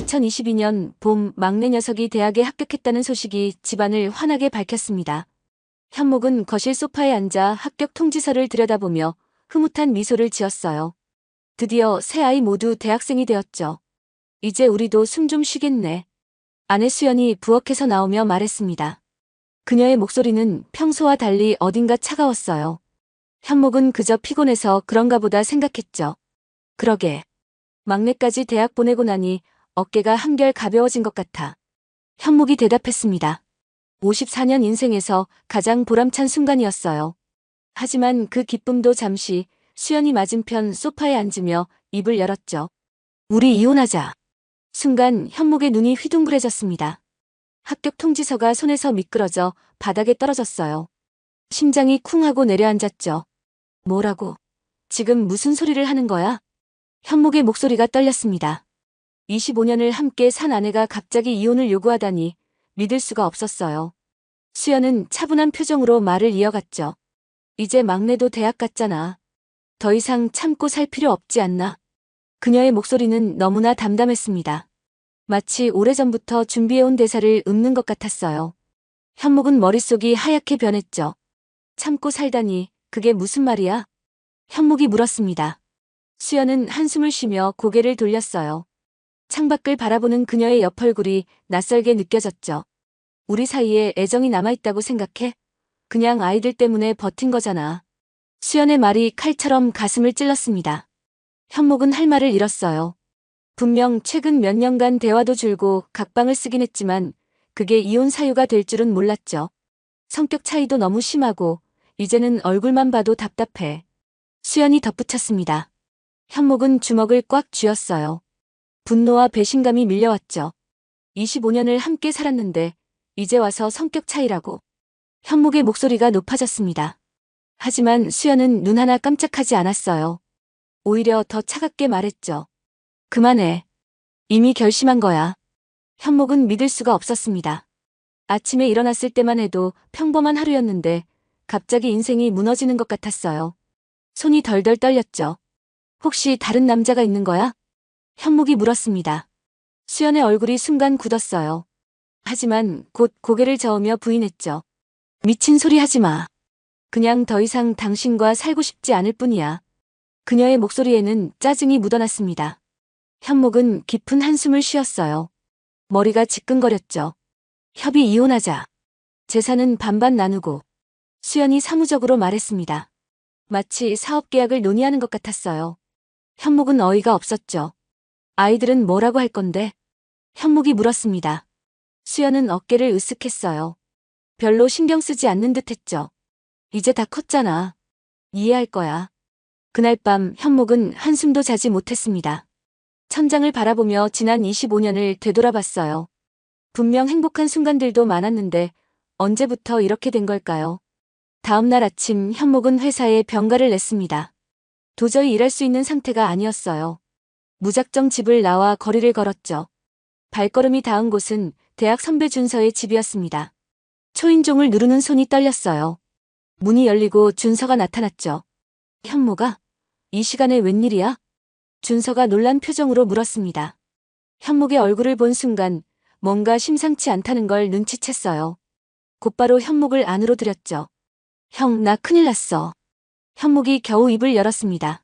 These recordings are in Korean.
2022년 봄 막내 녀석이 대학에 합격했다는 소식이 집안을 환하게 밝혔습니다. 현목은 거실 소파에 앉아 합격 통지서를 들여다보며 흐뭇한 미소를 지었어요. 드디어 세 아이 모두 대학생이 되었죠. 이제 우리도 숨 좀 쉬겠네. 아내 수연이 부엌에서 나오며 말했습니다. 그녀의 목소리는 평소와 달리 어딘가 차가웠어요. 현목은 그저 피곤해서 그런가 보다 생각했죠. 그러게. 막내까지 대학 보내고 나니 어깨가 한결 가벼워진 것 같아. 현목이 대답했습니다. 54년 인생에서 가장 보람찬 순간이었어요. 하지만 그 기쁨도 잠시 수연이 맞은편 소파에 앉으며 입을 열었죠. 우리 이혼하자. 순간 현목의 눈이 휘둥그레졌습니다. 합격 통지서가 손에서 미끄러져 바닥에 떨어졌어요. 심장이 쿵 하고 내려앉았죠. 뭐라고? 지금 무슨 소리를 하는 거야? 현목의 목소리가 떨렸습니다. 25년을 함께 산 아내가 갑자기 이혼을 요구하다니 믿을 수가 없었어요. 수연은 차분한 표정으로 말을 이어갔죠. 이제 막내도 대학 갔잖아. 더 이상 참고 살 필요 없지 않나? 그녀의 목소리는 너무나 담담했습니다. 마치 오래전부터 준비해온 대사를 읊는 것 같았어요. 현목은 머릿속이 하얗게 변했죠. 참고 살다니 그게 무슨 말이야? 현목이 물었습니다. 수연은 한숨을 쉬며 고개를 돌렸어요. 창밖을 바라보는 그녀의 옆얼굴이 낯설게 느껴졌죠. 우리 사이에 애정이 남아있다고 생각해? 그냥 아이들 때문에 버틴 거잖아. 수연의 말이 칼처럼 가슴을 찔렀습니다. 현목은 할 말을 잃었어요. 분명 최근 몇 년간 대화도 줄고 각방을 쓰긴 했지만 그게 이혼 사유가 될 줄은 몰랐죠. 성격 차이도 너무 심하고 이제는 얼굴만 봐도 답답해. 수연이 덧붙였습니다. 현목은 주먹을 꽉 쥐었어요. 분노와 배신감이 밀려왔죠. 25년을 함께 살았는데 이제 와서 성격 차이라고. 현목의 목소리가 높아졌습니다. 하지만 수연은 눈 하나 깜짝하지 않았어요. 오히려 더 차갑게 말했죠. 그만해. 이미 결심한 거야. 현목은 믿을 수가 없었습니다. 아침에 일어났을 때만 해도 평범한 하루였는데 갑자기 인생이 무너지는 것 같았어요. 손이 덜덜 떨렸죠. 혹시 다른 남자가 있는 거야? 현목이 물었습니다. 수연의 얼굴이 순간 굳었어요. 하지만 곧 고개를 저으며 부인했죠. 미친 소리 하지 마. 그냥 더 이상 당신과 살고 싶지 않을 뿐이야. 그녀의 목소리에는 짜증이 묻어났습니다. 현목은 깊은 한숨을 쉬었어요. 머리가 지끈거렸죠. 협의 이혼하자. 재산은 반반 나누고. 수연이 사무적으로 말했습니다. 마치 사업 계약을 논의하는 것 같았어요. 현목은 어이가 없었죠. 아이들은 뭐라고 할 건데? 현목이 물었습니다. 수연은 어깨를 으쓱했어요. 별로 신경 쓰지 않는 듯 했죠. 이제 다 컸잖아. 이해할 거야. 그날 밤 현목은 한숨도 자지 못했습니다. 천장을 바라보며 지난 25년을 되돌아봤어요. 분명 행복한 순간들도 많았는데 언제부터 이렇게 된 걸까요? 다음 날 아침 현목은 회사에 병가를 냈습니다. 도저히 일할 수 있는 상태가 아니었어요. 무작정 집을 나와 거리를 걸었죠. 발걸음이 닿은 곳은 대학 선배 준서의 집이었습니다. 초인종을 누르는 손이 떨렸어요. 문이 열리고 준서가 나타났죠. 현모가? 이 시간에 웬일이야? 준서가 놀란 표정으로 물었습니다. 현목의 얼굴을 본 순간 뭔가 심상치 않다는 걸 눈치챘어요. 곧바로 현목을 안으로 들였죠. 형, 나 큰일 났어. 현목이 겨우 입을 열었습니다.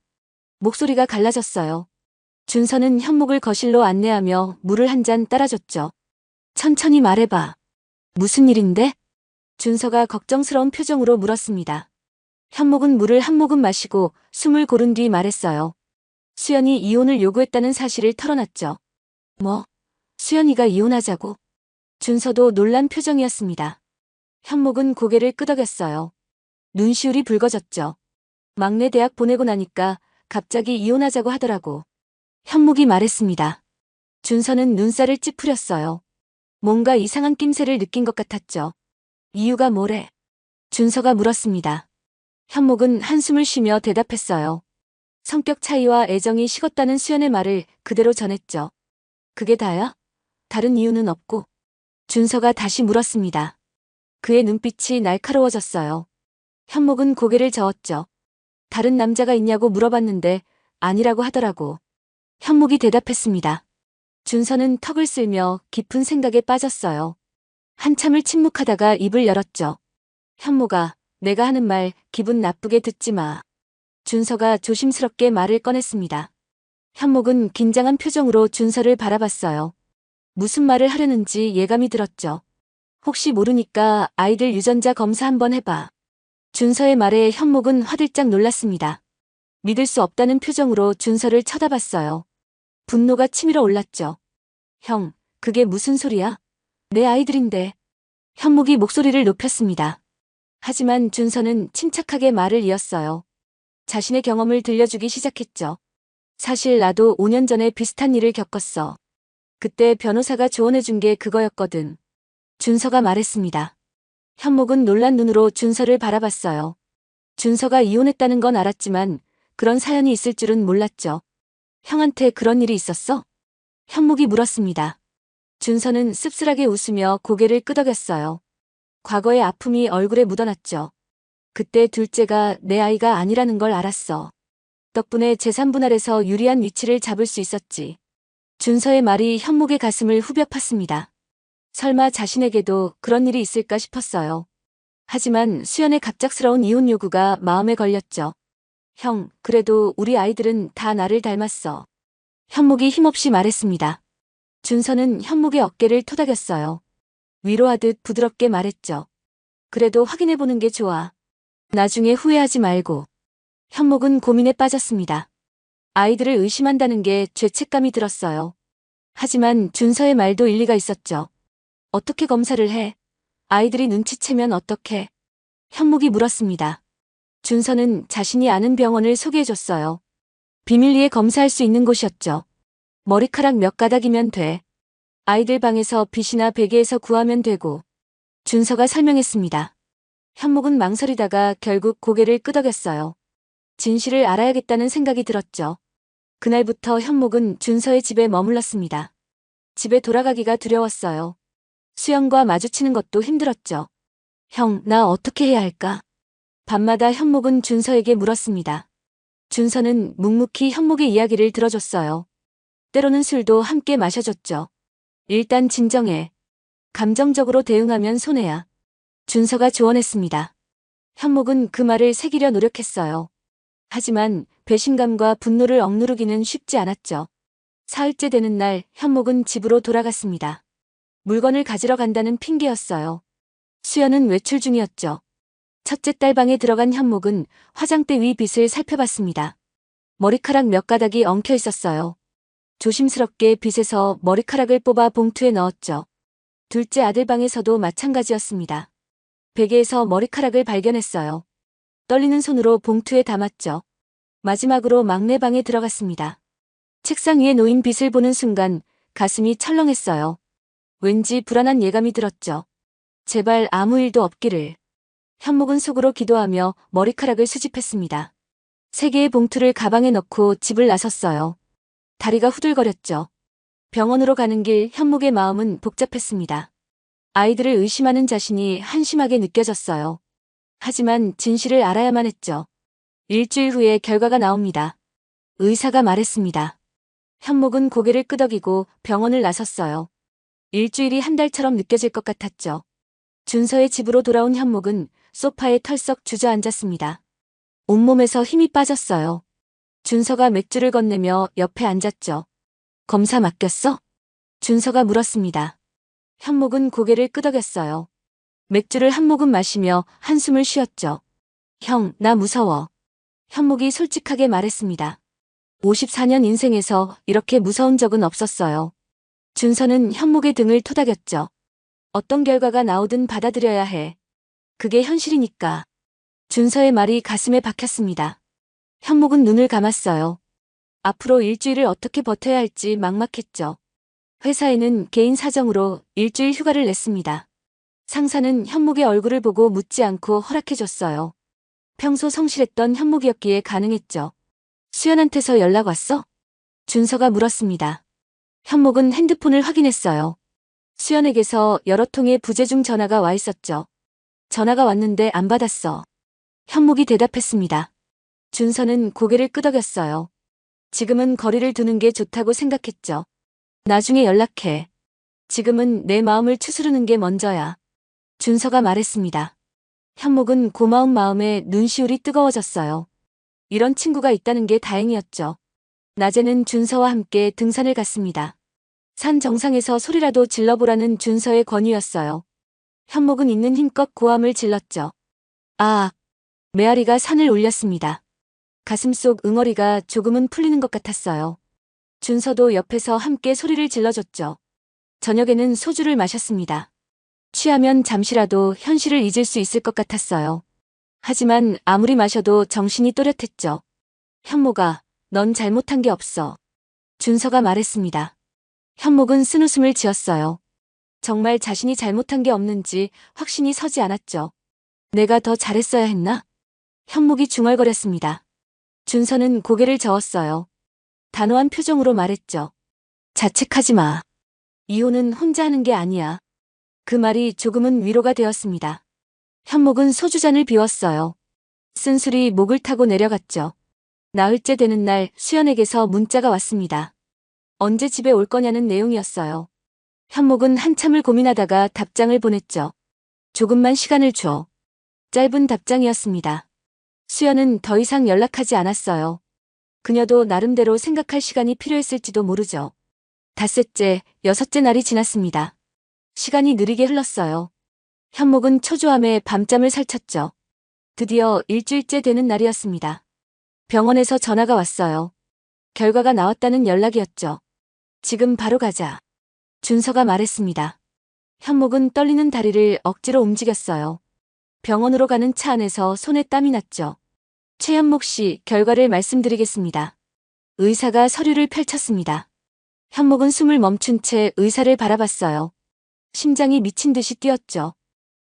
목소리가 갈라졌어요. 준서는 현목을 거실로 안내하며 물을 한 잔 따라줬죠. 천천히 말해봐. 무슨 일인데? 준서가 걱정스러운 표정으로 물었습니다. 현목은 물을 한 모금 마시고 숨을 고른 뒤 말했어요. 수연이 이혼을 요구했다는 사실을 털어놨죠. 뭐? 수연이가 이혼하자고? 준서도 놀란 표정이었습니다. 현목은 고개를 끄덕였어요. 눈시울이 붉어졌죠. 막내 대학 보내고 나니까 갑자기 이혼하자고 하더라고. 현목이 말했습니다. 준서는 눈살을 찌푸렸어요. 뭔가 이상한 낌새를 느낀 것 같았죠. 이유가 뭐래? 준서가 물었습니다. 현목은 한숨을 쉬며 대답했어요. 성격 차이와 애정이 식었다는 수연의 말을 그대로 전했죠. 그게 다야? 다른 이유는 없고? 준서가 다시 물었습니다. 그의 눈빛이 날카로워졌어요. 현목은 고개를 저었죠. 다른 남자가 있냐고 물어봤는데 아니라고 하더라고. 현목이 대답했습니다. 준서는 턱을 쓸며 깊은 생각에 빠졌어요. 한참을 침묵하다가 입을 열었죠. 현모가, 내가 하는 말 기분 나쁘게 듣지 마. 준서가 조심스럽게 말을 꺼냈습니다. 현목은 긴장한 표정으로 준서를 바라봤어요. 무슨 말을 하려는지 예감이 들었죠. 혹시 모르니까 아이들 유전자 검사 한번 해봐. 준서의 말에 현목은 화들짝 놀랐습니다. 믿을 수 없다는 표정으로 준서를 쳐다봤어요. 분노가 치밀어 올랐죠. 형, 그게 무슨 소리야? 내 아이들인데. 현목이 목소리를 높였습니다. 하지만 준서는 침착하게 말을 이었어요. 자신의 경험을 들려주기 시작했죠. 사실 나도 5년 전에 비슷한 일을 겪었어. 그때 변호사가 조언해준 게 그거였거든. 준서가 말했습니다. 현목은 놀란 눈으로 준서를 바라봤어요. 준서가 이혼했다는 건 알았지만 그런 사연이 있을 줄은 몰랐죠. 형한테 그런 일이 있었어? 현목이 물었습니다. 준서는 씁쓸하게 웃으며 고개를 끄덕였어요. 과거의 아픔이 얼굴에 묻어났죠. 그때 둘째가 내 아이가 아니라는 걸 알았어. 덕분에 재산분할에서 유리한 위치를 잡을 수 있었지. 준서의 말이 현목의 가슴을 후벼 팠습니다. 설마 자신에게도 그런 일이 있을까 싶었어요. 하지만 수연의 갑작스러운 이혼 요구가 마음에 걸렸죠. 형, 그래도 우리 아이들은 다 나를 닮았어. 현목이 힘없이 말했습니다. 준서는 현목의 어깨를 토닥였어요. 위로하듯 부드럽게 말했죠. 그래도 확인해보는 게 좋아. 나중에 후회하지 말고. 현목은 고민에 빠졌습니다. 아이들을 의심한다는 게 죄책감이 들었어요. 하지만 준서의 말도 일리가 있었죠. 어떻게 검사를 해? 아이들이 눈치채면 어떡해? 현목이 물었습니다. 준서는 자신이 아는 병원을 소개해줬어요. 비밀리에 검사할 수 있는 곳이었죠. 머리카락 몇 가닥이면 돼. 아이들 방에서 빗이나 베개에서 구하면 되고. 준서가 설명했습니다. 현목은 망설이다가 결국 고개를 끄덕였어요. 진실을 알아야겠다는 생각이 들었죠. 그날부터 현목은 준서의 집에 머물렀습니다. 집에 돌아가기가 두려웠어요. 수연과 마주치는 것도 힘들었죠. 형, 나 어떻게 해야 할까? 밤마다 현목은 준서에게 물었습니다. 준서는 묵묵히 현목의 이야기를 들어줬어요. 때로는 술도 함께 마셔줬죠. 일단 진정해. 감정적으로 대응하면 손해야. 준서가 조언했습니다. 현목은 그 말을 새기려 노력했어요. 하지만 배신감과 분노를 억누르기는 쉽지 않았죠. 사흘째 되는 날 현목은 집으로 돌아갔습니다. 물건을 가지러 간다는 핑계였어요. 수연은 외출 중이었죠. 첫째 딸 방에 들어간 현목은 화장대 위 빗을 살펴봤습니다. 머리카락 몇 가닥이 엉켜 있었어요. 조심스럽게 빗에서 머리카락을 뽑아 봉투에 넣었죠. 둘째 아들 방에서도 마찬가지였습니다. 베개에서 머리카락을 발견했어요. 떨리는 손으로 봉투에 담았죠. 마지막으로 막내 방에 들어갔습니다. 책상 위에 놓인 빗을 보는 순간 가슴이 철렁했어요. 왠지 불안한 예감이 들었죠. 제발 아무 일도 없기를. 현목은 속으로 기도하며 머리카락을 수집했습니다. 3개의 봉투를 가방에 넣고 집을 나섰어요. 다리가 후들거렸죠. 병원으로 가는 길 현목의 마음은 복잡했습니다. 아이들을 의심하는 자신이 한심하게 느껴졌어요. 하지만 진실을 알아야만 했죠. 일주일 후에 결과가 나옵니다. 의사가 말했습니다. 현목은 고개를 끄덕이고 병원을 나섰어요. 일주일이 한 달처럼 느껴질 것 같았죠. 준서의 집으로 돌아온 현목은 소파에 털썩 주저앉았습니다. 온몸에서 힘이 빠졌어요. 준서가 맥주를 건네며 옆에 앉았죠. 검사 맡겼어? 준서가 물었습니다. 현목은 고개를 끄덕였어요. 맥주를 한 모금 마시며 한숨을 쉬었죠. 형, 나 무서워. 현목이 솔직하게 말했습니다. 54년 인생에서 이렇게 무서운 적은 없었어요. 준서는 현목의 등을 토닥였죠. 어떤 결과가 나오든 받아들여야 해. 그게 현실이니까. 준서의 말이 가슴에 박혔습니다. 현목은 눈을 감았어요. 앞으로 일주일을 어떻게 버텨야 할지 막막했죠. 회사에는 개인 사정으로 일주일 휴가를 냈습니다. 상사는 현목의 얼굴을 보고 묻지 않고 허락해줬어요. 평소 성실했던 현목이었기에 가능했죠. 수연한테서 연락 왔어? 준서가 물었습니다. 현목은 핸드폰을 확인했어요. 수연에게서 여러 통의 부재중 전화가 와 있었죠. 전화가 왔는데 안 받았어. 현목이 대답했습니다. 준서는 고개를 끄덕였어요. 지금은 거리를 두는 게 좋다고 생각했죠. 나중에 연락해. 지금은 내 마음을 추스르는 게 먼저야. 준서가 말했습니다. 현목은 고마운 마음에 눈시울이 뜨거워졌어요. 이런 친구가 있다는 게 다행이었죠. 낮에는 준서와 함께 등산을 갔습니다. 산 정상에서 소리라도 질러보라는 준서의 권유였어요. 현목은 있는 힘껏 고함을 질렀죠. 아, 메아리가 산을 울렸습니다. 가슴속 응어리가 조금은 풀리는 것 같았어요. 준서도 옆에서 함께 소리를 질러줬죠. 저녁에는 소주를 마셨습니다. 취하면 잠시라도 현실을 잊을 수 있을 것 같았어요. 하지만 아무리 마셔도 정신이 또렷했죠. 현목아, 넌 잘못한 게 없어. 준서가 말했습니다. 현목은 쓴웃음을 지었어요. 정말 자신이 잘못한 게 없는지 확신이 서지 않았죠. 내가 더 잘했어야 했나? 현목이 중얼거렸습니다. 준서는 고개를 저었어요. 단호한 표정으로 말했죠. 자책하지 마. 이혼은 혼자 하는 게 아니야. 그 말이 조금은 위로가 되었습니다. 현목은 소주잔을 비웠어요. 쓴술이 목을 타고 내려갔죠. 나흘째 되는 날 수연에게서 문자가 왔습니다. 언제 집에 올 거냐는 내용이었어요. 현목은 한참을 고민하다가 답장을 보냈죠. 조금만 시간을 줘. 짧은 답장이었습니다. 수연은 더 이상 연락하지 않았어요. 그녀도 나름대로 생각할 시간이 필요했을지도 모르죠. 닷새째, 여섯째 날이 지났습니다. 시간이 느리게 흘렀어요. 현목은 초조함에 밤잠을 설쳤죠. 드디어 일주일째 되는 날이었습니다. 병원에서 전화가 왔어요. 결과가 나왔다는 연락이었죠. 지금 바로 가자. 준서가 말했습니다. 현목은 떨리는 다리를 억지로 움직였어요. 병원으로 가는 차 안에서 손에 땀이 났죠. 최현목 씨, 결과를 말씀드리겠습니다. 의사가 서류를 펼쳤습니다. 현목은 숨을 멈춘 채 의사를 바라봤어요. 심장이 미친 듯이 뛰었죠.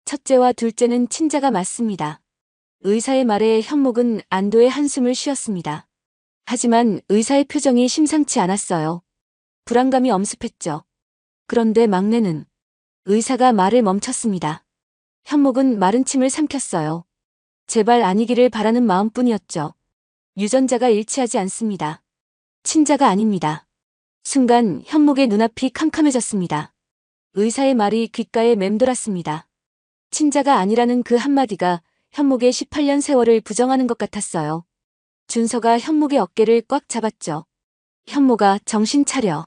첫째와 둘째는 친자가 맞습니다. 의사의 말에 현목은 안도의 한숨을 쉬었습니다. 하지만 의사의 표정이 심상치 않았어요. 불안감이 엄습했죠. 그런데 막내는 의사가 말을 멈췄습니다. 현목은 마른 침을 삼켰어요. 제발 아니기를 바라는 마음뿐이었죠. 유전자가 일치하지 않습니다. 친자가 아닙니다. 순간 현목의 눈앞이 캄캄해졌습니다. 의사의 말이 귓가에 맴돌았습니다. 친자가 아니라는 그 한마디가 현목의 18년 세월을 부정하는 것 같았어요. 준서가 현목의 어깨를 꽉 잡았죠. 현목아, 정신 차려.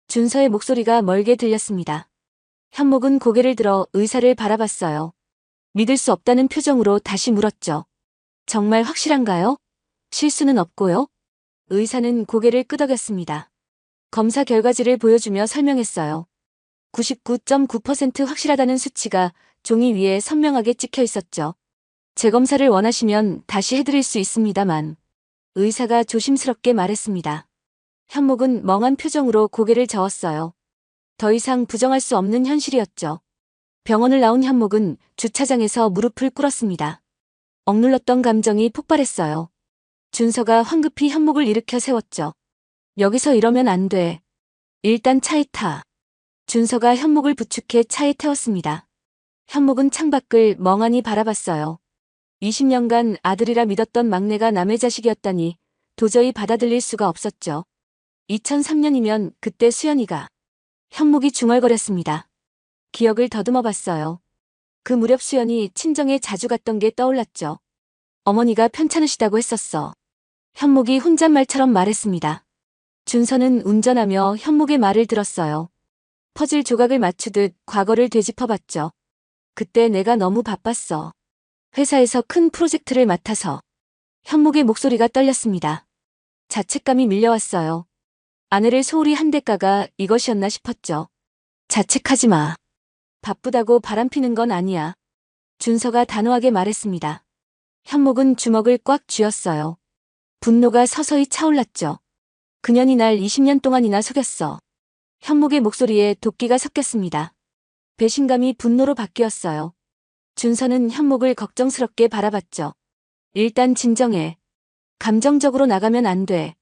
준서의 목소리가 멀게 들렸습니다. 현목은 고개를 들어 의사를 바라봤어요. 믿을 수 없다는 표정으로 다시 물었죠. 정말 확실한가요? 실수는 없고요? 의사는 고개를 끄덕였습니다. 검사 결과지를 보여주며 설명했어요. 99.9% 확실하다는 수치가 종이 위에 선명하게 찍혀 있었죠. 재검사를 원하시면 다시 해드릴 수 있습니다만. 의사가 조심스럽게 말했습니다. 현목은 멍한 표정으로 고개를 저었어요. 더 이상 부정할 수 없는 현실이었죠. 병원을 나온 현목은 주차장에서 무릎을 꿇었습니다. 억눌렀던 감정이 폭발했어요. 준서가 황급히 현목을 일으켜 세웠죠. 여기서 이러면 안 돼. 일단 차에 타. 준서가 현목을 부축해 차에 태웠습니다. 현목은 창밖을 멍하니 바라봤어요. 20년간 아들이라 믿었던 막내가 남의 자식이었다니 도저히 받아들일 수가 없었죠. 2003년이면 그때 수연이가. 현목이 중얼거렸습니다. 기억을 더듬어 봤어요. 그 무렵 수연이 친정에 자주 갔던 게 떠올랐죠. 어머니가 편찮으시다고 했었어. 현목이 혼잣말처럼 말했습니다. 준서는 운전하며 현목의 말을 들었어요. 퍼즐 조각을 맞추듯 과거를 되짚어봤죠. 그때 내가 너무 바빴어. 회사에서 큰 프로젝트를 맡아서. 현목의 목소리가 떨렸습니다. 자책감이 밀려왔어요. 아내를 소홀히 한 대가가 이것이었나 싶었죠. 자책하지 마. 바쁘다고 바람피는 건 아니야. 준서가 단호하게 말했습니다. 현목은 주먹을 꽉 쥐었어요. 분노가 서서히 차올랐죠. 그년이 날 20년 동안이나 속였어. 현목의 목소리에 도끼가 섞였습니다. 배신감이 분노로 바뀌었어요. 준서는 현목을 걱정스럽게 바라봤죠. 일단 진정해. 감정적으로 나가면 안 돼.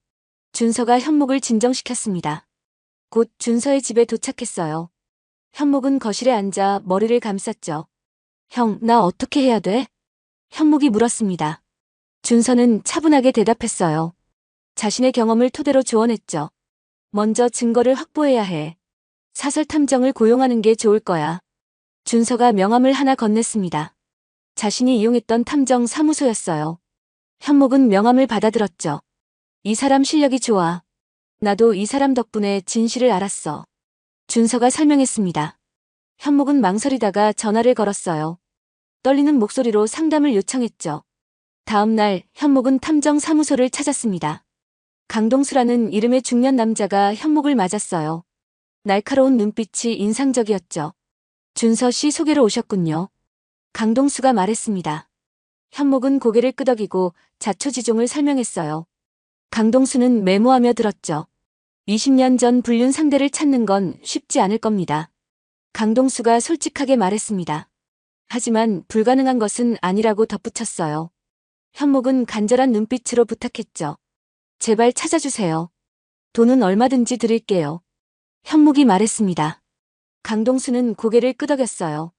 준서가 현목을 진정시켰습니다. 곧 준서의 집에 도착했어요. 현목은 거실에 앉아 머리를 감쌌죠. 형, 나 어떻게 해야 돼? 현목이 물었습니다. 준서는 차분하게 대답했어요. 자신의 경험을 토대로 조언했죠. 먼저 증거를 확보해야 해. 사설 탐정을 고용하는 게 좋을 거야. 준서가 명함을 하나 건넸습니다. 자신이 이용했던 탐정 사무소였어요. 현목은 명함을 받아들었죠. 이 사람 실력이 좋아. 나도 이 사람 덕분에 진실을 알았어. 준서가 설명했습니다. 현목은 망설이다가 전화를 걸었어요. 떨리는 목소리로 상담을 요청했죠. 다음 날 현목은 탐정 사무소를 찾았습니다. 강동수라는 이름의 중년 남자가 현목을 맞았어요. 날카로운 눈빛이 인상적이었죠. 준서 씨 소개로 오셨군요. 강동수가 말했습니다. 현목은 고개를 끄덕이고 자초지종을 설명했어요. 강동수는 메모하며 들었죠. 20년 전 불륜 상대를 찾는 건 쉽지 않을 겁니다. 강동수가 솔직하게 말했습니다. 하지만 불가능한 것은 아니라고 덧붙였어요. 현목은 간절한 눈빛으로 부탁했죠. 제발 찾아주세요. 돈은 얼마든지 드릴게요. 현목이 말했습니다. 강동수는 고개를 끄덕였어요.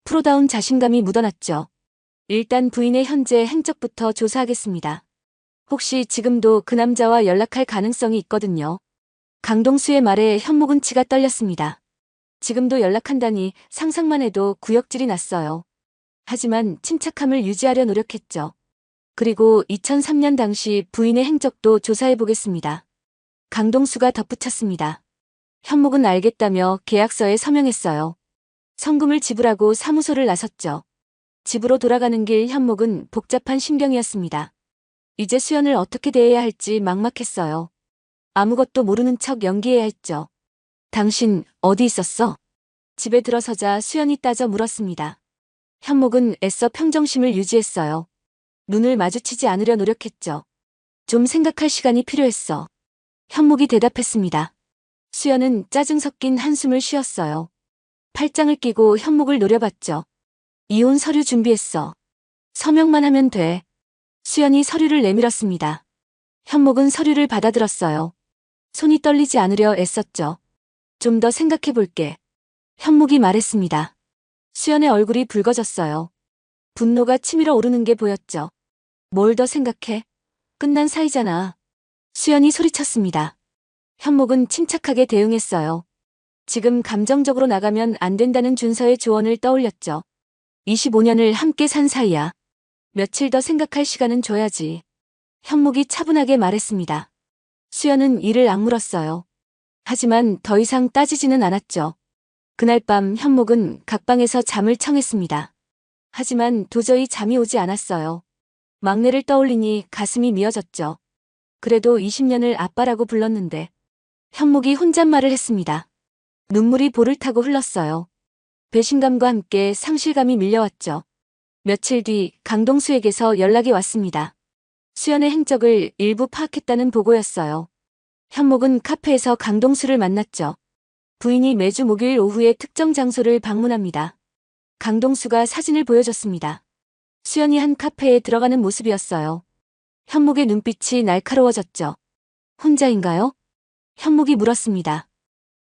프로다운 자신감이 묻어났죠. 일단 부인의 현재 행적부터 조사하겠습니다. 혹시 지금도 그 남자와 연락할 가능성이 있거든요. 강동수의 말에 현목은 치가 떨렸습니다. 지금도 연락한다니 상상만 해도 구역질이 났어요. 하지만 침착함을 유지하려 노력했죠. 그리고 2003년 당시 부인의 행적도 조사해보겠습니다. 강동수가 덧붙였습니다. 현목은 알겠다며 계약서에 서명했어요. 성금을 지불하고 사무소를 나섰죠. 집으로 돌아가는 길 현목은 복잡한 심경이었습니다. 이제 수연을 어떻게 대해야 할지 막막했어요. 아무것도 모르는 척 연기해야 했죠. 당신 어디 있었어? 집에 들어서자 수연이 따져 물었습니다. 현목은 애써 평정심을 유지했어요. 눈을 마주치지 않으려 노력했죠. 좀 생각할 시간이 필요했어. 현목이 대답했습니다. 수연은 짜증 섞인 한숨을 쉬었어요. 팔짱을 끼고 현목을 노려봤죠. 이혼 서류 준비했어. 서명만 하면 돼. 수연이 서류를 내밀었습니다. 현목은 서류를 받아들었어요. 손이 떨리지 않으려 애썼죠. 좀 더 생각해 볼게. 현목이 말했습니다. 수연의 얼굴이 붉어졌어요. 분노가 치밀어 오르는 게 보였죠. 뭘 더 생각해? 끝난 사이잖아. 수연이 소리쳤습니다. 현목은 침착하게 대응했어요. 지금 감정적으로 나가면 안 된다는 준서의 조언을 떠올렸죠. 25년을 함께 산 사이야. 며칠 더 생각할 시간은 줘야지. 현목이 차분하게 말했습니다. 수연은 이를 악물었어요. 하지만 더 이상 따지지는 않았죠. 그날 밤 현목은 각방에서 잠을 청했습니다. 하지만 도저히 잠이 오지 않았어요. 막내를 떠올리니 가슴이 미어졌죠. 그래도 20년을 아빠라고 불렀는데. 현목이 혼잣말을 했습니다. 눈물이 볼을 타고 흘렀어요. 배신감과 함께 상실감이 밀려왔죠. 며칠 뒤 강동수에게서 연락이 왔습니다. 수연의 행적을 일부 파악했다는 보고였어요. 현목은 카페에서 강동수를 만났죠. 부인이 매주 목요일 오후에 특정 장소를 방문합니다. 강동수가 사진을 보여줬습니다. 수연이 한 카페에 들어가는 모습이었어요. 현목의 눈빛이 날카로워졌죠. 혼자인가요? 현목이 물었습니다.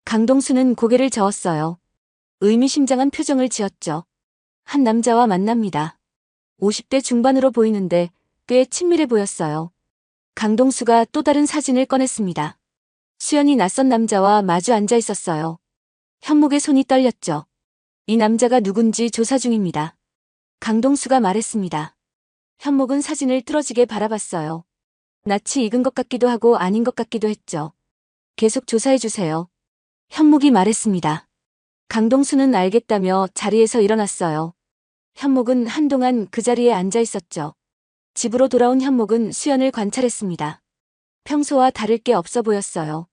강동수는 고개를 저었어요. 의미심장한 표정을 지었죠. 한 남자와 만납니다. 50대 중반으로 보이는데 꽤 친밀해 보였어요. 강동수가 또 다른 사진을 꺼냈습니다. 수연이 낯선 남자와 마주 앉아 있었어요. 현목의 손이 떨렸죠. 이 남자가 누군지 조사 중입니다. 강동수가 말했습니다. 현목은 사진을 뚫어지게 바라봤어요. 낯이 익은 것 같기도 하고 아닌 것 같기도 했죠. 계속 조사해주세요. 현목이 말했습니다. 강동수는 알겠다며 자리에서 일어났어요. 현목은 한동안 그 자리에 앉아 있었죠. 집으로 돌아온 현목은 수연을 관찰했습니다. 평소와 다를 게 없어 보였어요.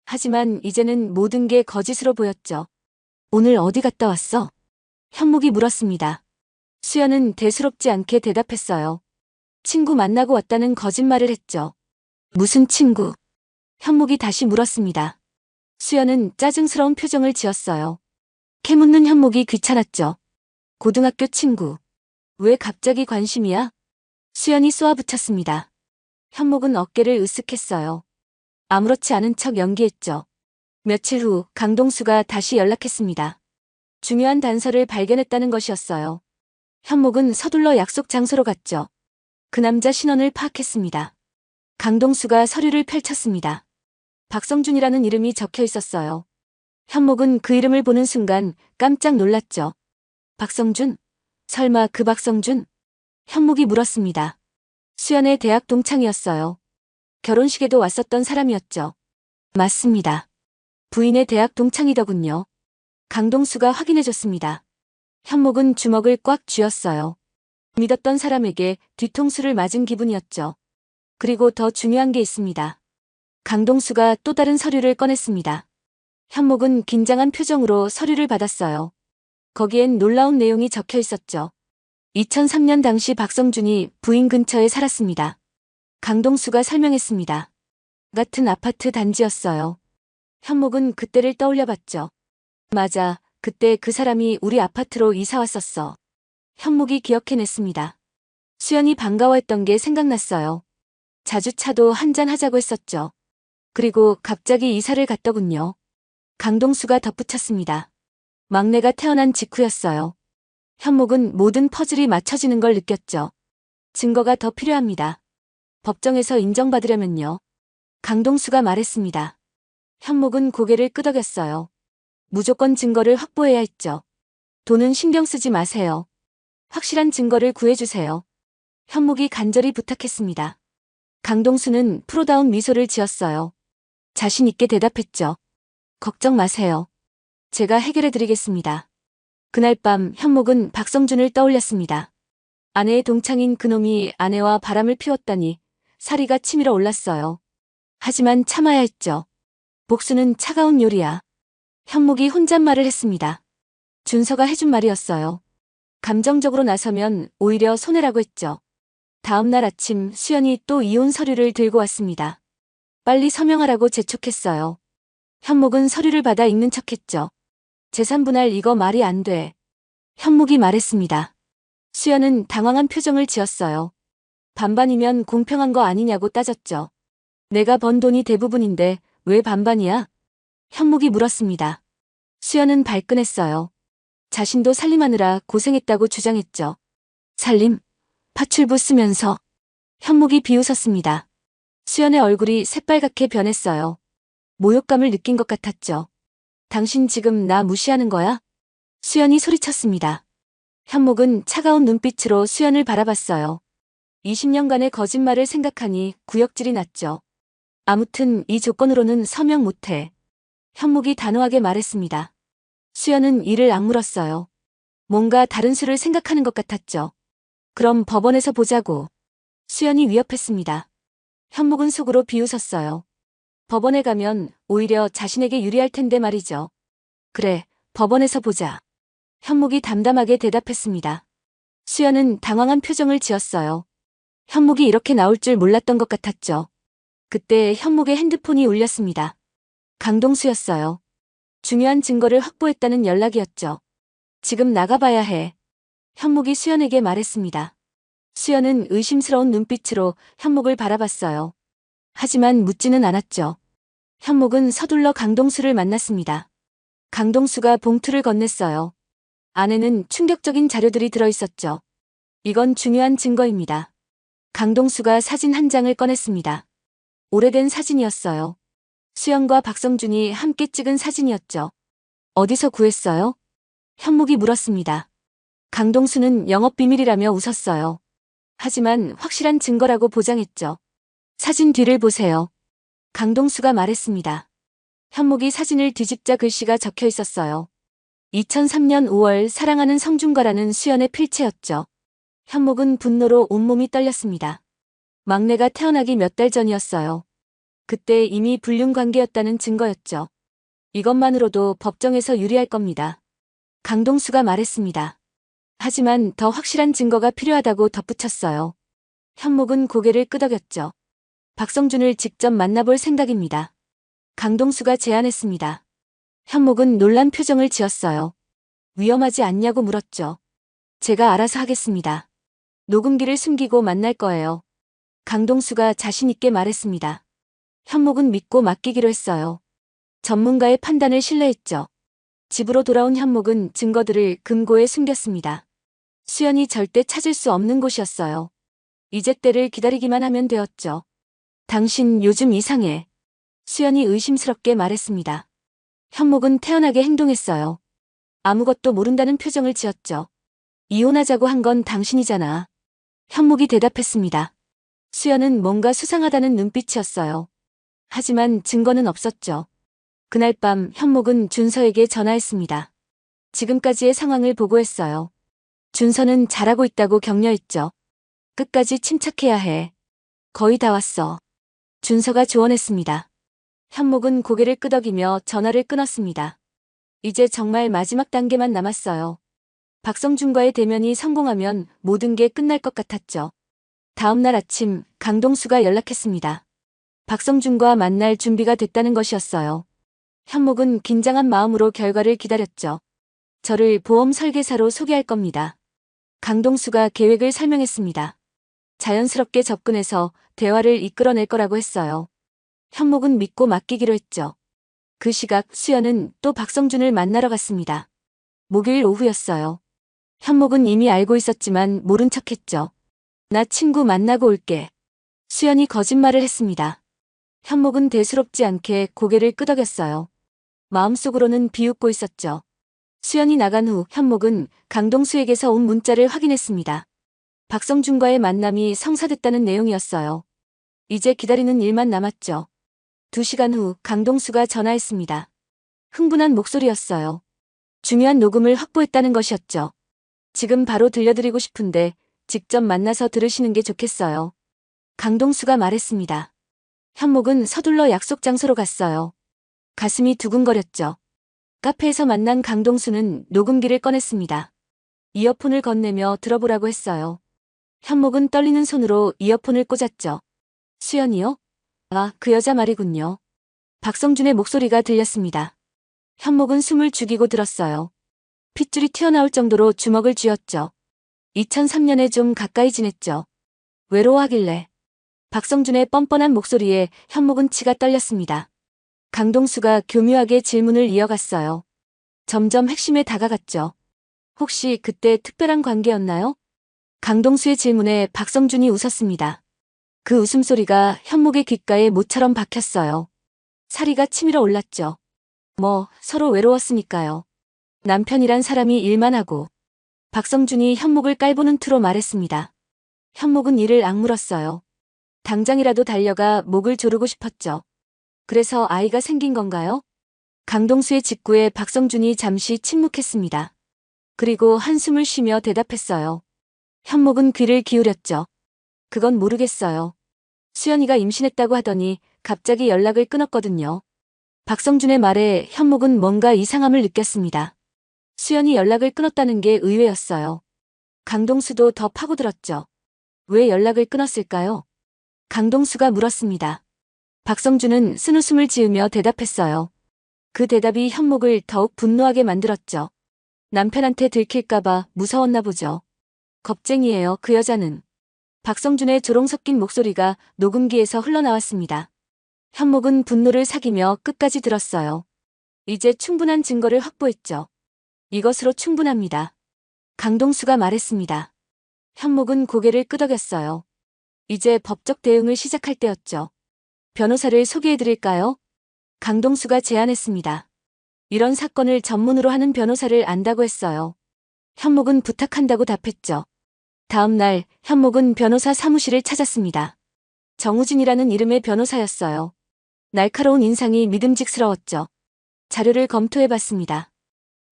하지만 이제는 모든 게 거짓으로 보였죠. 오늘 어디 갔다 왔어? 현목이 물었습니다. 수연은 대수롭지 않게 대답했어요. 친구 만나고 왔다는 거짓말을 했죠. 무슨 친구? 현목이 다시 물었습니다. 수연은 짜증스러운 표정을 지었어요. 캐묻는 현목이 귀찮았죠. 고등학교 친구. 왜 갑자기 관심이야? 수연이 쏘아붙였습니다. 현목은 어깨를 으쓱했어요. 아무렇지 않은 척 연기했죠. 며칠 후 강동수가 다시 연락했습니다. 중요한 단서를 발견했다는 것이었어요. 현목은 서둘러 약속 장소로 갔죠. 그 남자 신원을 파악했습니다. 강동수가 서류를 펼쳤습니다. 박성준이라는 이름이 적혀 있었어요. 현목은 그 이름을 보는 순간 깜짝 놀랐죠. 박성준? 설마 그 박성준? 현목이 물었습니다. 수연의 대학 동창이었어요. 결혼식에도 왔었던 사람이었죠. 맞습니다. 부인의 대학 동창이더군요. 강동수가 확인해줬습니다. 현목은 주먹을 꽉 쥐었어요. 믿었던 사람에게 뒤통수를 맞은 기분이었죠. 그리고 더 중요한 게 있습니다. 강동수가 또 다른 서류를 꺼냈습니다. 현목은 긴장한 표정으로 서류를 받았어요. 거기엔 놀라운 내용이 적혀 있었죠. 2003년 당시 박성준이 부인 근처에 살았습니다. 강동수가 설명했습니다. 같은 아파트 단지였어요. 현목은 그때를 떠올려 봤죠. 맞아, 그때 그 사람이 우리 아파트로 이사 왔었어. 현목이 기억해냈습니다. 수연이 반가워했던 게 생각났어요. 자주 차도 한잔 하자고 했었죠. 그리고 갑자기 이사를 갔더군요. 강동수가 덧붙였습니다. 막내가 태어난 직후였어요. 현목은 모든 퍼즐이 맞춰지는 걸 느꼈죠. 증거가 더 필요합니다. 법정에서 인정받으려면요. 강동수가 말했습니다. 현목은 고개를 끄덕였어요. 무조건 증거를 확보해야 했죠. 돈은 신경 쓰지 마세요. 확실한 증거를 구해주세요. 현목이 간절히 부탁했습니다. 강동수는 프로다운 미소를 지었어요. 자신 있게 대답했죠. 걱정 마세요. 제가 해결해드리겠습니다. 그날 밤 현목은 박성준을 떠올렸습니다. 아내의 동창인 그놈이 아내와 바람을 피웠다니 사리가 치밀어 올랐어요. 하지만 참아야 했죠. 복수는 차가운 요리야. 현목이 혼잣말을 했습니다. 준서가 해준 말이었어요. 감정적으로 나서면 오히려 손해라고 했죠. 다음 날 아침 수연이 또 이혼 서류를 들고 왔습니다. 빨리 서명하라고 재촉했어요. 현목은 서류를 받아 읽는 척했죠. 재산분할 이거 말이 안 돼. 현목이 말했습니다. 수연은 당황한 표정을 지었어요. 반반이면 공평한 거 아니냐고 따졌죠. 내가 번 돈이 대부분인데 왜 반반이야? 현목이 물었습니다. 수연은 발끈했어요. 자신도 살림하느라 고생했다고 주장했죠. 살림? 파출부 쓰면서. 현목이 비웃었습니다. 수연의 얼굴이 새빨갛게 변했어요. 모욕감을 느낀 것 같았죠. 당신 지금 나 무시하는 거야? 수연이 소리쳤습니다. 현목은 차가운 눈빛으로 수연을 바라봤어요. 20년간의 거짓말을 생각하니 구역질이 났죠. 아무튼 이 조건으로는 서명 못해. 현목이 단호하게 말했습니다. 수연은 이를 악물었어요. 뭔가 다른 수를 생각하는 것 같았죠. 그럼 법원에서 보자고. 수연이 위협했습니다. 현목은 속으로 비웃었어요. 법원에 가면 오히려 자신에게 유리할 텐데 말이죠. 그래, 법원에서 보자. 현목이 담담하게 대답했습니다. 수연은 당황한 표정을 지었어요. 현목이 이렇게 나올 줄 몰랐던 것 같았죠. 그때 현목의 핸드폰이 울렸습니다. 강동수였어요. 중요한 증거를 확보했다는 연락이었죠. 지금 나가봐야 해. 현목이 수연에게 말했습니다. 수연은 의심스러운 눈빛으로 현목을 바라봤어요. 하지만 묻지는 않았죠. 현목은 서둘러 강동수를 만났습니다. 강동수가 봉투를 건넸어요. 안에는 충격적인 자료들이 들어있었죠. 이건 중요한 증거입니다. 강동수가 사진 한 장을 꺼냈습니다. 오래된 사진이었어요. 수연과 박성준이 함께 찍은 사진이었죠. 어디서 구했어요? 현목이 물었습니다. 강동수는 영업비밀이라며 웃었어요. 하지만 확실한 증거라고 보장했죠. 사진 뒤를 보세요. 강동수가 말했습니다. 현목이 사진을 뒤집자 글씨가 적혀 있었어요. 2003년 5월 사랑하는 성준과라는 수연의 필체였죠. 현목은 분노로 온몸이 떨렸습니다. 막내가 태어나기 몇 달 전이었어요. 그때 이미 불륜 관계였다는 증거였죠. 이것만으로도 법정에서 유리할 겁니다. 강동수가 말했습니다. 하지만 더 확실한 증거가 필요하다고 덧붙였어요. 현목은 고개를 끄덕였죠. 박성준을 직접 만나볼 생각입니다. 강동수가 제안했습니다. 현목은 놀란 표정을 지었어요. 위험하지 않냐고 물었죠. 제가 알아서 하겠습니다. 녹음기를 숨기고 만날 거예요. 강동수가 자신 있게 말했습니다. 현목은 믿고 맡기기로 했어요. 전문가의 판단을 신뢰했죠. 집으로 돌아온 현목은 증거들을 금고에 숨겼습니다. 수연이 절대 찾을 수 없는 곳이었어요. 이제 때를 기다리기만 하면 되었죠. 당신 요즘 이상해. 수연이 의심스럽게 말했습니다. 현목은 태연하게 행동했어요. 아무것도 모른다는 표정을 지었죠. 이혼하자고 한 건 당신이잖아. 현목이 대답했습니다. 수연은 뭔가 수상하다는 눈빛이었어요. 하지만 증거는 없었죠. 그날 밤 현목은 준서에게 전화했습니다. 지금까지의 상황을 보고했어요. 준서는 잘하고 있다고 격려했죠. 끝까지 침착해야 해. 거의 다 왔어. 준서가 조언했습니다. 현목은 고개를 끄덕이며 전화를 끊었습니다. 이제 정말 마지막 단계만 남았어요. 박성준과의 대면이 성공하면 모든 게 끝날 것 같았죠. 다음 날 아침 강동수가 연락했습니다. 박성준과 만날 준비가 됐다는 것이었어요. 현목은 긴장한 마음으로 결과를 기다렸죠. 저를 보험 설계사로 소개할 겁니다. 강동수가 계획을 설명했습니다. 자연스럽게 접근해서 대화를 이끌어낼 거라고 했어요. 현목은 믿고 맡기기로 했죠. 그 시각 수연은 또 박성준을 만나러 갔습니다. 목요일 오후였어요. 현목은 이미 알고 있었지만 모른 척했죠. 나 친구 만나고 올게. 수연이 거짓말을 했습니다. 현목은 대수롭지 않게 고개를 끄덕였어요. 마음속으로는 비웃고 있었죠. 수연이 나간 후 현목은 강동수에게서 온 문자를 확인했습니다. 박성준과의 만남이 성사됐다는 내용이었어요. 이제 기다리는 일만 남았죠. 2시간 후 강동수가 전화했습니다. 흥분한 목소리였어요. 중요한 녹음을 확보했다는 것이었죠. 지금 바로 들려드리고 싶은데 직접 만나서 들으시는 게 좋겠어요. 강동수가 말했습니다. 현목은 서둘러 약속 장소로 갔어요. 가슴이 두근거렸죠. 카페에서 만난 강동수는 녹음기를 꺼냈습니다. 이어폰을 건네며 들어보라고 했어요. 현목은 떨리는 손으로 이어폰을 꽂았죠. 수연이요? 아, 그 여자 말이군요. 박성준의 목소리가 들렸습니다. 현목은 숨을 죽이고 들었어요. 핏줄이 튀어나올 정도로 주먹을 쥐었죠. 2003년에 좀 가까이 지냈죠. 외로워하길래. 박성준의 뻔뻔한 목소리에 현목은 치가 떨렸습니다. 강동수가 교묘하게 질문을 이어갔어요. 점점 핵심에 다가갔죠. 혹시 그때 특별한 관계였나요? 강동수의 질문에 박성준이 웃었습니다. 그 웃음소리가 현목의 귓가에 모처럼 박혔어요. 사리가 치밀어 올랐죠. 서로 외로웠으니까요. 남편이란 사람이 일만 하고. 박성준이 현목을 깔보는 투로 말했습니다. 현목은 이를 악물었어요. 당장이라도 달려가 목을 조르고 싶었죠. 그래서 아이가 생긴 건가요? 강동수의 직구에 박성준이 잠시 침묵했습니다. 그리고 한숨을 쉬며 대답했어요. 현목은 귀를 기울였죠. 그건 모르겠어요. 수연이가 임신했다고 하더니 갑자기 연락을 끊었거든요. 박성준의 말에 현목은 뭔가 이상함을 느꼈습니다. 수연이 연락을 끊었다는 게 의외였어요. 강동수도 더 파고들었죠. 왜 연락을 끊었을까요? 강동수가 물었습니다. 박성준은 쓴웃음을 지으며 대답했어요. 그 대답이 현목을 더욱 분노하게 만들었죠. 남편한테 들킬까봐 무서웠나 보죠. 겁쟁이에요, 그 여자는. 박성준의 조롱 섞인 목소리가 녹음기에서 흘러나왔습니다. 현목은 분노를 사기며 끝까지 들었어요. 이제 충분한 증거를 확보했죠. 이것으로 충분합니다. 강동수가 말했습니다. 현목은 고개를 끄덕였어요. 이제 법적 대응을 시작할 때였죠. 변호사를 소개해드릴까요? 강동수가 제안했습니다. 이런 사건을 전문으로 하는 변호사를 안다고 했어요. 현목은 부탁한다고 답했죠. 다음 날 현목은 변호사 사무실을 찾았습니다. 정우진이라는 이름의 변호사였어요. 날카로운 인상이 믿음직스러웠죠. 자료를 검토해봤습니다.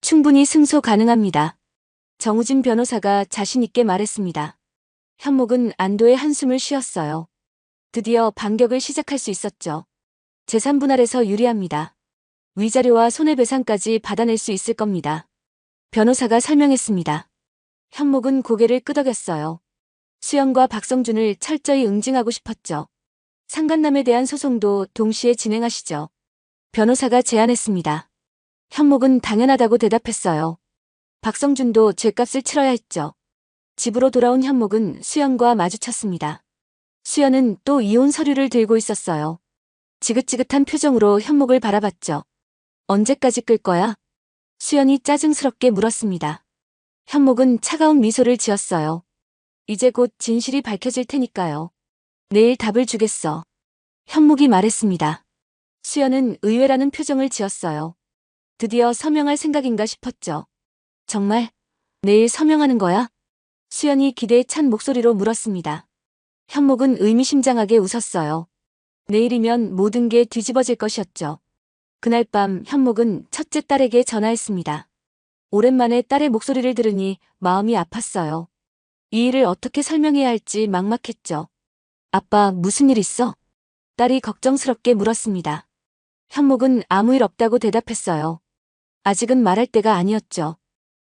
충분히 승소 가능합니다. 정우진 변호사가 자신 있게 말했습니다. 현목은 안도의 한숨을 쉬었어요. 드디어 반격을 시작할 수 있었죠. 재산 분할에서 유리합니다. 위자료와 손해배상까지 받아낼 수 있을 겁니다. 변호사가 설명했습니다. 현목은 고개를 끄덕였어요. 수연과 박성준을 철저히 응징하고 싶었죠. 상간남에 대한 소송도 동시에 진행하시죠. 변호사가 제안했습니다. 현목은 당연하다고 대답했어요. 박성준도 죗값을 치러야 했죠. 집으로 돌아온 현목은 수연과 마주쳤습니다. 수연은 또 이혼 서류를 들고 있었어요. 지긋지긋한 표정으로 현목을 바라봤죠. 언제까지 끌 거야? 수연이 짜증스럽게 물었습니다. 현목은 차가운 미소를 지었어요. 이제 곧 진실이 밝혀질 테니까요. 내일 답을 주겠어. 현목이 말했습니다. 수연은 의외라는 표정을 지었어요. 드디어 서명할 생각인가 싶었죠. 정말? 내일 서명하는 거야? 수연이 기대에 찬 목소리로 물었습니다. 현목은 의미심장하게 웃었어요. 내일이면 모든 게 뒤집어질 것이었죠. 그날 밤 현목은 첫째 딸에게 전화했습니다. 오랜만에 딸의 목소리를 들으니 마음이 아팠어요. 이 일을 어떻게 설명해야 할지 막막했죠. 아빠, 무슨 일 있어? 딸이 걱정스럽게 물었습니다. 현목은 아무 일 없다고 대답했어요. 아직은 말할 때가 아니었죠.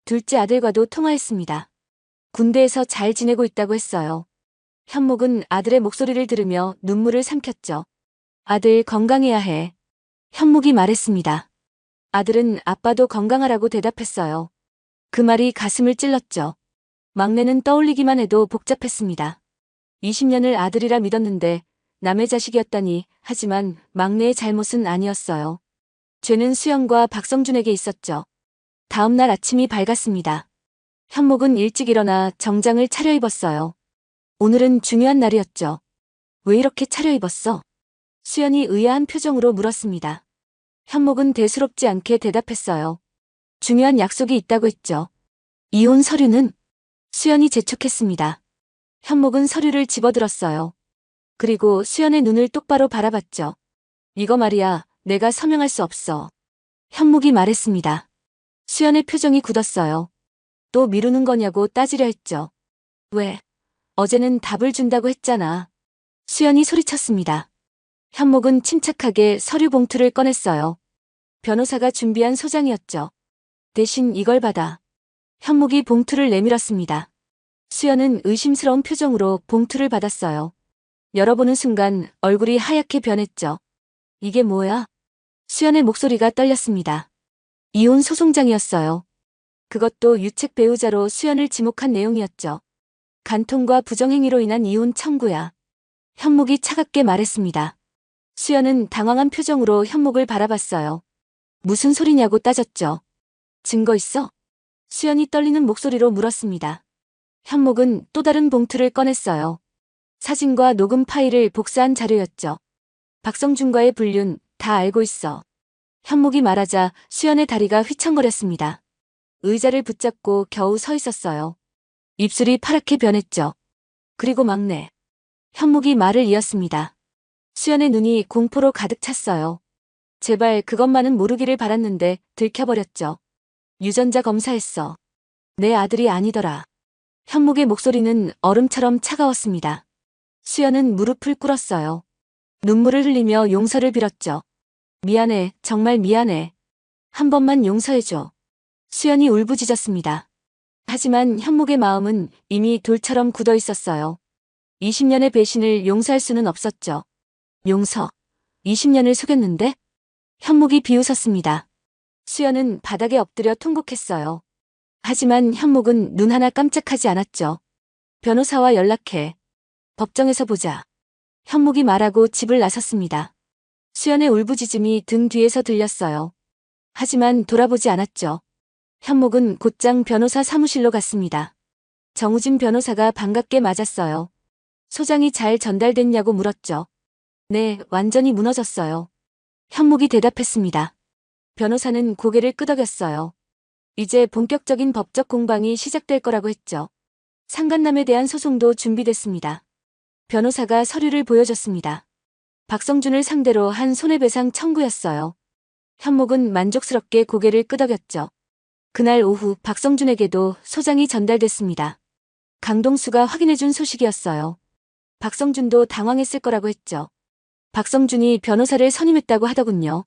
둘째 아들과도 통화했습니다. 군대에서 잘 지내고 있다고 했어요. 현목은 아들의 목소리를 들으며 눈물을 삼켰죠. 아들 건강해야 해. 현목이 말했습니다. 아들은 아빠도 건강하라고 대답했어요. 그 말이 가슴을 찔렀죠. 막내는 떠올리기만 해도 복잡했습니다. 20년을 아들이라 믿었는데 남의 자식이었다니. 하지만 막내의 잘못은 아니었어요. 죄는 수연과 박성준에게 있었죠. 다음 날 아침이 밝았습니다. 현목은 일찍 일어나 정장을 차려입었어요. 오늘은 중요한 날이었죠. 왜 이렇게 차려입었어? 수연이 의아한 표정으로 물었습니다. 현목은 대수롭지 않게 대답했어요. 중요한 약속이 있다고 했죠. 이혼 서류는? 수연이 재촉했습니다. 현목은 서류를 집어들었어요. 그리고 수연의 눈을 똑바로 바라봤죠. 이거 말이야, 내가 서명할 수 없어. 현목이 말했습니다. 수연의 표정이 굳었어요. 또 미루는 거냐고 따지려 했죠. 왜? 어제는 답을 준다고 했잖아. 수연이 소리쳤습니다. 현목은 침착하게 서류 봉투를 꺼냈어요. 변호사가 준비한 소장이었죠. 대신 이걸 받아. 현목이 봉투를 내밀었습니다. 수연은 의심스러운 표정으로 봉투를 받았어요. 열어보는 순간 얼굴이 하얗게 변했죠. 이게 뭐야? 수연의 목소리가 떨렸습니다. 이혼 소송장이었어요. 그것도 유책 배우자로 수연을 지목한 내용이었죠. 간통과 부정행위로 인한 이혼 청구야. 현목이 차갑게 말했습니다. 수연은 당황한 표정으로 현목을 바라봤어요. 무슨 소리냐고 따졌죠. 증거 있어? 수연이 떨리는 목소리로 물었습니다. 현목은 또 다른 봉투를 꺼냈어요. 사진과 녹음 파일을 복사한 자료였죠. 박성준과의 불륜 다 알고 있어. 현목이 말하자 수연의 다리가 휘청거렸습니다. 의자를 붙잡고 겨우 서 있었어요. 입술이 파랗게 변했죠. 그리고 막내. 현목이 말을 이었습니다. 수연의 눈이 공포로 가득 찼어요. 제발 그것만은 모르기를 바랐는데 들켜버렸죠. 유전자 검사했어. 내 아들이 아니더라. 현목의 목소리는 얼음처럼 차가웠습니다. 수연은 무릎을 꿇었어요. 눈물을 흘리며 용서를 빌었죠. 미안해, 정말 미안해. 한 번만 용서해줘. 수연이 울부짖었습니다. 하지만 현목의 마음은 이미 돌처럼 굳어 있었어요. 20년의 배신을 용서할 수는 없었죠. 용서. 20년을 속였는데? 현목이 비웃었습니다. 수연은 바닥에 엎드려 통곡했어요. 하지만 현목은 눈 하나 깜짝하지 않았죠. 변호사와 연락해. 법정에서 보자. 현목이 말하고 집을 나섰습니다. 수연의 울부짖음이 등 뒤에서 들렸어요. 하지만 돌아보지 않았죠. 현목은 곧장 변호사 사무실로 갔습니다. 정우진 변호사가 반갑게 맞았어요. 소장이 잘 전달됐냐고 물었죠. 네, 완전히 무너졌어요. 현목이 대답했습니다. 변호사는 고개를 끄덕였어요. 이제 본격적인 법적 공방이 시작될 거라고 했죠. 상간남에 대한 소송도 준비됐습니다. 변호사가 서류를 보여줬습니다. 박성준을 상대로 한 손해배상 청구였어요. 현목은 만족스럽게 고개를 끄덕였죠. 그날 오후 박성준에게도 소장이 전달됐습니다. 강동수가 확인해준 소식이었어요. 박성준도 당황했을 거라고 했죠. 박성준이 변호사를 선임했다고 하더군요.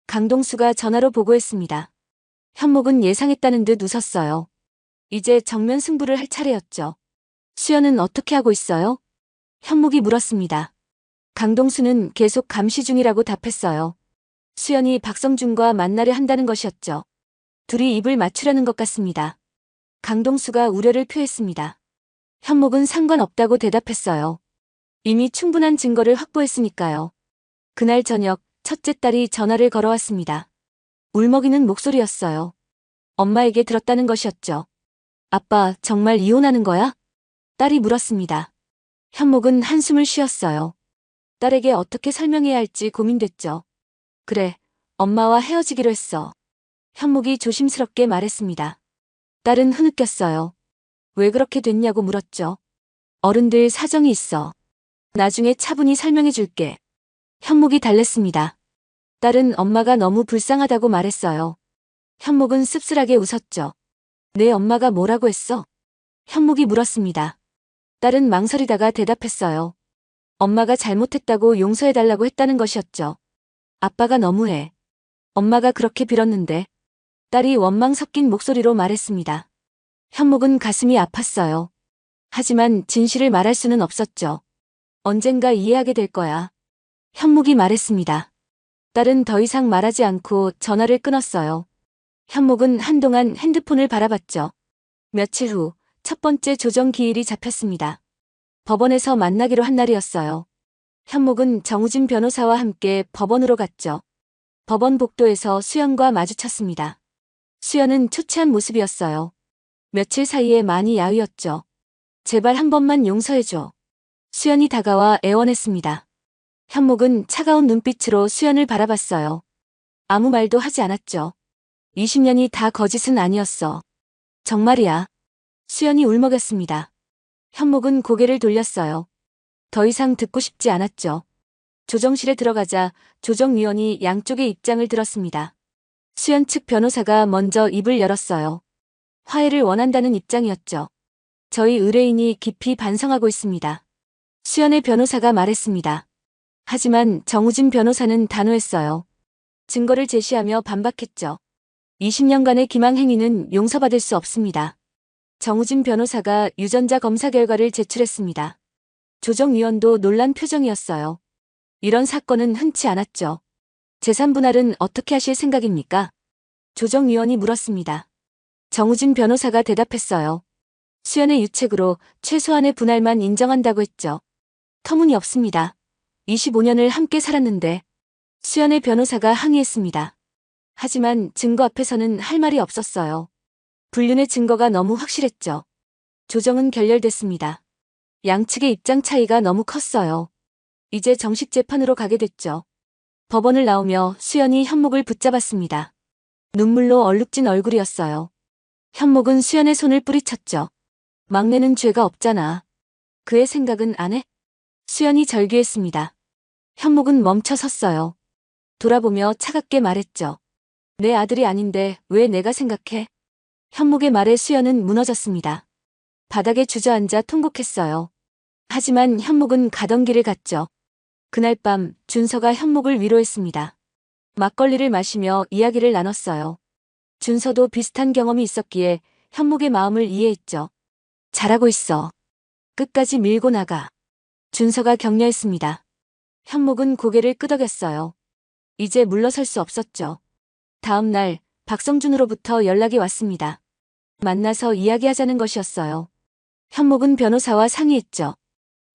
강동수가 전화로 보고했습니다. 현목은 예상했다는 듯 웃었어요. 이제 정면 승부를 할 차례였죠. 수연은 어떻게 하고 있어요? 현목이 물었습니다. 강동수는 계속 감시 중이라고 답했어요. 수연이 박성준과 만나려 한다는 것이었죠. 둘이 입을 맞추려는 것 같습니다. 강동수가 우려를 표했습니다. 현목은 상관없다고 대답했어요. 이미 충분한 증거를 확보했으니까요. 그날 저녁 첫째 딸이 전화를 걸어왔습니다. 울먹이는 목소리였어요. 엄마에게 들었다는 것이었죠. 아빠, 정말 이혼하는 거야? 딸이 물었습니다. 현목은 한숨을 쉬었어요. 딸에게 어떻게 설명해야 할지 고민됐죠. 그래, 엄마와 헤어지기로 했어. 현묵이 조심스럽게 말했습니다. 딸은 흐느꼈어요. 왜 그렇게 됐냐고 물었죠. 어른들 사정이 있어. 나중에 차분히 설명해 줄게. 현묵이 달랬습니다. 딸은 엄마가 너무 불쌍하다고 말했어요. 현묵은 씁쓸하게 웃었죠. 내 엄마가 뭐라고 했어? 현묵이 물었습니다. 딸은 망설이다가 대답했어요. 엄마가 잘못했다고 용서해달라고 했다는 것이었죠. 아빠가 너무해. 엄마가 그렇게 빌었는데. 딸이 원망 섞인 목소리로 말했습니다. 현묵은 가슴이 아팠어요. 하지만 진실을 말할 수는 없었죠. 언젠가 이해하게 될 거야. 현묵이 말했습니다. 딸은 더 이상 말하지 않고 전화를 끊었어요. 현묵은 한동안 핸드폰을 바라봤죠. 며칠 후 첫 번째 조정 기일이 잡혔습니다. 법원에서 만나기로 한 날이었어요. 현묵은 정우진 변호사와 함께 법원으로 갔죠. 법원 복도에서 수연과 마주쳤습니다. 수연은 초췌한 모습이었어요. 며칠 사이에 많이 야위었죠. 제발 한 번만 용서해줘. 수연이 다가와 애원했습니다. 현묵은 차가운 눈빛으로 수연을 바라봤어요. 아무 말도 하지 않았죠. 20년이 다 거짓은 아니었어. 정말이야. 수연이 울먹였습니다. 현묵은 고개를 돌렸어요. 더 이상 듣고 싶지 않았죠. 조정실에 들어가자 조정위원이 양쪽의 입장을 들었습니다. 수연 측 변호사가 먼저 입을 열었어요. 화해를 원한다는 입장이었죠. 저희 의뢰인이 깊이 반성하고 있습니다. 수연의 변호사가 말했습니다. 하지만 정우진 변호사는 단호했어요. 증거를 제시하며 반박했죠. 20년간의 기망 행위는 용서받을 수 없습니다. 정우진 변호사가 유전자 검사 결과를 제출했습니다. 조정위원도 놀란 표정이었어요. 이런 사건은 흔치 않았죠. 재산 분할은 어떻게 하실 생각입니까? 조정위원이 물었습니다. 정우진 변호사가 대답했어요. 수연의 유책으로 최소한의 분할만 인정한다고 했죠. 터무니없습니다. 25년을 함께 살았는데. 수연의 변호사가 항의했습니다. 하지만 증거 앞에서는 할 말이 없었어요. 불륜의 증거가 너무 확실했죠. 조정은 결렬됐습니다. 양측의 입장 차이가 너무 컸어요. 이제 정식 재판으로 가게 됐죠. 법원을 나오며 수연이 현묵을 붙잡았습니다. 눈물로 얼룩진 얼굴이었어요. 현묵은 수연의 손을 뿌리쳤죠. 막내는 죄가 없잖아. 그의 생각은 안 해? 수연이 절규했습니다. 현묵은 멈춰 섰어요. 돌아보며 차갑게 말했죠. 내 아들이 아닌데 왜 내가 생각해? 현묵의 말에 수연은 무너졌습니다. 바닥에 주저앉아 통곡했어요. 하지만 현묵은 가던 길을 갔죠. 그날 밤 준서가 현묵을 위로했습니다. 막걸리를 마시며 이야기를 나눴어요. 준서도 비슷한 경험이 있었기에 현묵의 마음을 이해했죠. 잘하고 있어. 끝까지 밀고 나가. 준서가 격려했습니다. 현묵은 고개를 끄덕였어요. 이제 물러설 수 없었죠. 다음 날 박성준으로부터 연락이 왔습니다. 만나서 이야기하자는 것이었어요. 현묵은 변호사와 상의했죠.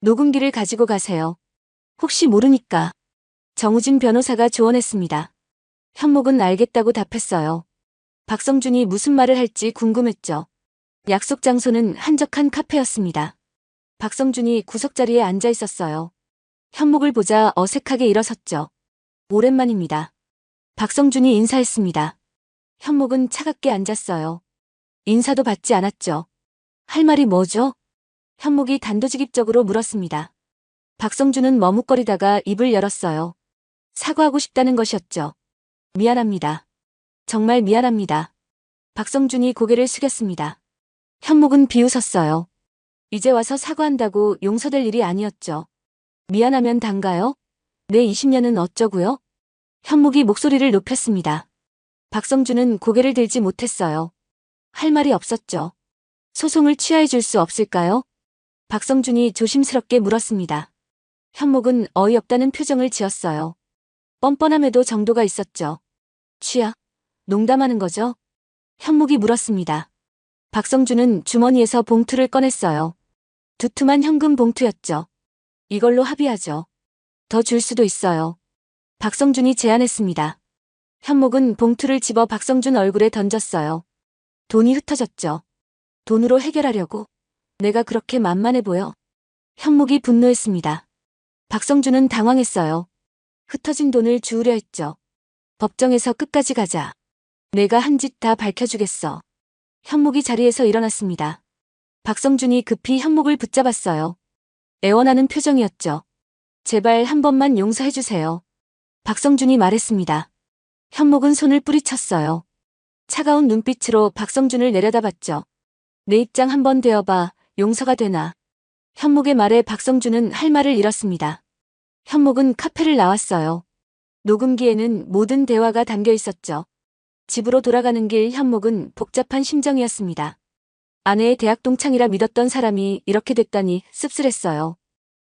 녹음기를 가지고 가세요. 혹시 모르니까. 정우진 변호사가 조언했습니다. 현묵은 알겠다고 답했어요. 박성준이 무슨 말을 할지 궁금했죠. 약속 장소는 한적한 카페였습니다. 박성준이 구석자리에 앉아 있었어요. 현묵을 보자 어색하게 일어섰죠. 오랜만입니다. 박성준이 인사했습니다. 현묵은 차갑게 앉았어요. 인사도 받지 않았죠. 할 말이 뭐죠? 현묵이 단도직입적으로 물었습니다. 박성준은 머뭇거리다가 입을 열었어요. 사과하고 싶다는 것이었죠. 미안합니다. 정말 미안합니다. 박성준이 고개를 숙였습니다. 현묵은 비웃었어요. 이제 와서 사과한다고 용서될 일이 아니었죠. 미안하면 단가요? 내 20년은 어쩌고요? 현묵이 목소리를 높였습니다. 박성준은 고개를 들지 못했어요. 할 말이 없었죠. 소송을 취하해 줄 수 없을까요? 박성준이 조심스럽게 물었습니다. 현묵은 어이없다는 표정을 지었어요. 뻔뻔함에도 정도가 있었죠. 취하? 농담하는 거죠? 현묵이 물었습니다. 박성준은 주머니에서 봉투를 꺼냈어요. 두툼한 현금 봉투였죠. 이걸로 합의하죠. 더 줄 수도 있어요. 박성준이 제안했습니다. 현묵은 봉투를 집어 박성준 얼굴에 던졌어요. 돈이 흩어졌죠. 돈으로 해결하려고? 내가 그렇게 만만해 보여? 현묵이 분노했습니다. 박성준은 당황했어요. 흩어진 돈을 주우려 했죠. 법정에서 끝까지 가자. 내가 한 짓 다 밝혀주겠어. 현목이 자리에서 일어났습니다. 박성준이 급히 현목을 붙잡았어요. 애원하는 표정이었죠. 제발 한 번만 용서해주세요. 박성준이 말했습니다. 현목은 손을 뿌리쳤어요. 차가운 눈빛으로 박성준을 내려다봤죠. 내 입장 한번 되어봐. 용서가 되나. 현목의 말에 박성준은 할 말을 잃었습니다. 현목은 카페를 나왔어요. 녹음기에는 모든 대화가 담겨 있었죠. 집으로 돌아가는 길 현목은 복잡한 심정이었습니다. 아내의 대학 동창이라 믿었던 사람이 이렇게 됐다니 씁쓸했어요.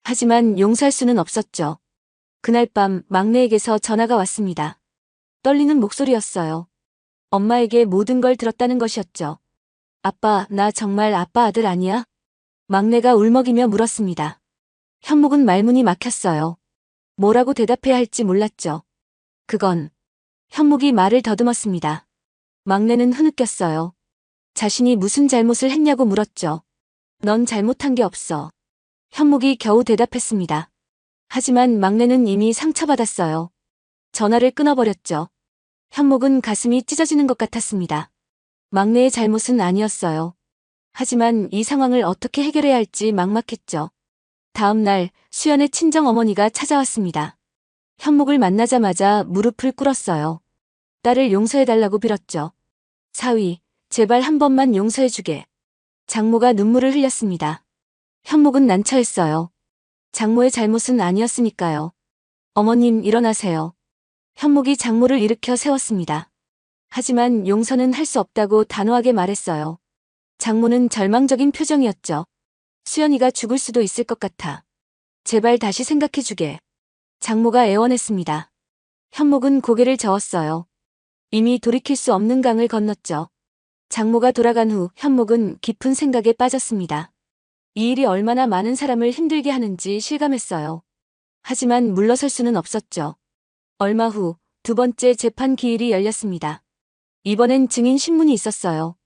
하지만 용서할 수는 없었죠. 그날 밤 막내에게서 전화가 왔습니다. 떨리는 목소리였어요. 엄마에게 모든 걸 들었다는 것이었죠. 아빠, 나 정말 아빠 아들 아니야? 막내가 울먹이며 물었습니다. 현목은 말문이 막혔어요. 뭐라고 대답해야 할지 몰랐죠. 그건. 현목이 말을 더듬었습니다. 막내는 흐느꼈어요. 자신이 무슨 잘못을 했냐고 물었죠. 넌 잘못한 게 없어. 현목이 겨우 대답했습니다. 하지만 막내는 이미 상처받았어요. 전화를 끊어버렸죠. 현목은 가슴이 찢어지는 것 같았습니다. 막내의 잘못은 아니었어요. 하지만 이 상황을 어떻게 해결해야 할지 막막했죠. 다음 날 수연의 친정어머니가 찾아왔습니다. 현목을 만나자마자 무릎을 꿇었어요. 딸을 용서해달라고 빌었죠. 사위, 제발 한 번만 용서해주게. 장모가 눈물을 흘렸습니다. 현목은 난처했어요. 장모의 잘못은 아니었으니까요. 어머님 일어나세요. 현목이 장모를 일으켜 세웠습니다. 하지만 용서는 할 수 없다고 단호하게 말했어요. 장모는 절망적인 표정이었죠. 수연이가 죽을 수도 있을 것 같아. 제발 다시 생각해주게. 장모가 애원했습니다. 현목은 고개를 저었어요. 이미 돌이킬 수 없는 강을 건넜죠. 장모가 돌아간 후 현목은 깊은 생각에 빠졌습니다. 이 일이 얼마나 많은 사람을 힘들게 하는지 실감했어요. 하지만 물러설 수는 없었죠. 얼마 후 두 번째 재판 기일이 열렸습니다. 이번엔 증인 신문이 있었어요.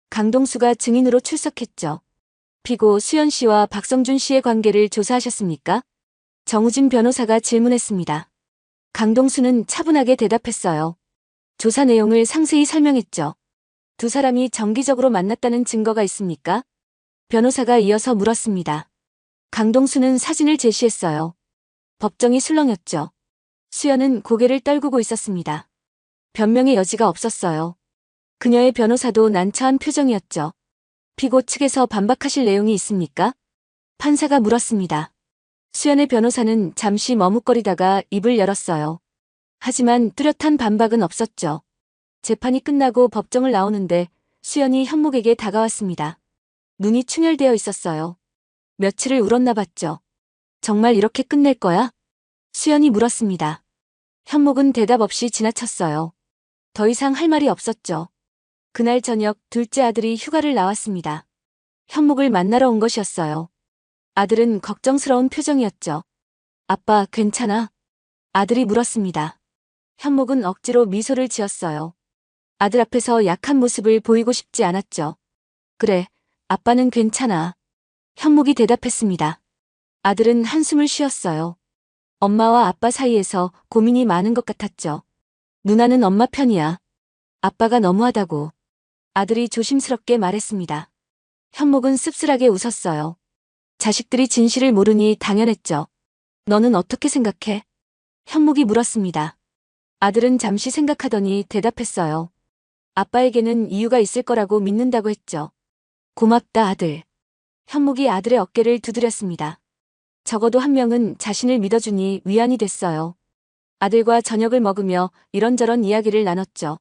강동수가 증인으로 출석했죠. 피고 수연 씨와 박성준 씨의 관계를 조사하셨습니까? 정우진 변호사가 질문했습니다. 강동수는 차분하게 대답했어요. 조사 내용을 상세히 설명했죠. 두 사람이 정기적으로 만났다는 증거가 있습니까? 변호사가 이어서 물었습니다. 강동수는 사진을 제시했어요. 법정이 술렁였죠. 수연은 고개를 떨구고 있었습니다. 변명의 여지가 없었어요. 그녀의 변호사도 난처한 표정이었죠. 피고 측에서 반박하실 내용이 있습니까? 판사가 물었습니다. 수연의 변호사는 잠시 머뭇거리다가 입을 열었어요. 하지만 뚜렷한 반박은 없었죠. 재판이 끝나고 법정을 나오는데 수연이 현목에게 다가왔습니다. 눈이 충혈되어 있었어요. 며칠을 울었나 봤죠. 정말 이렇게 끝낼 거야? 수연이 물었습니다. 현목은 대답 없이 지나쳤어요. 더 이상 할 말이 없었죠. 그날 저녁 둘째 아들이 휴가를 나왔습니다. 현목을 만나러 온 것이었어요. 아들은 걱정스러운 표정이었죠. 아빠, 괜찮아? 아들이 물었습니다. 현목은 억지로 미소를 지었어요. 아들 앞에서 약한 모습을 보이고 싶지 않았죠. 그래, 아빠는 괜찮아. 현목이 대답했습니다. 아들은 한숨을 쉬었어요. 엄마와 아빠 사이에서 고민이 많은 것 같았죠. 누나는 엄마 편이야. 아빠가 너무하다고. 아들이 조심스럽게 말했습니다. 현목은 씁쓸하게 웃었어요. 자식들이 진실을 모르니 당연했죠. 너는 어떻게 생각해? 현목이 물었습니다. 아들은 잠시 생각하더니 대답했어요. 아빠에게는 이유가 있을 거라고 믿는다고 했죠. 고맙다, 아들. 현목이 아들의 어깨를 두드렸습니다. 적어도 한 명은 자신을 믿어주니 위안이 됐어요. 아들과 저녁을 먹으며 이런저런 이야기를 나눴죠.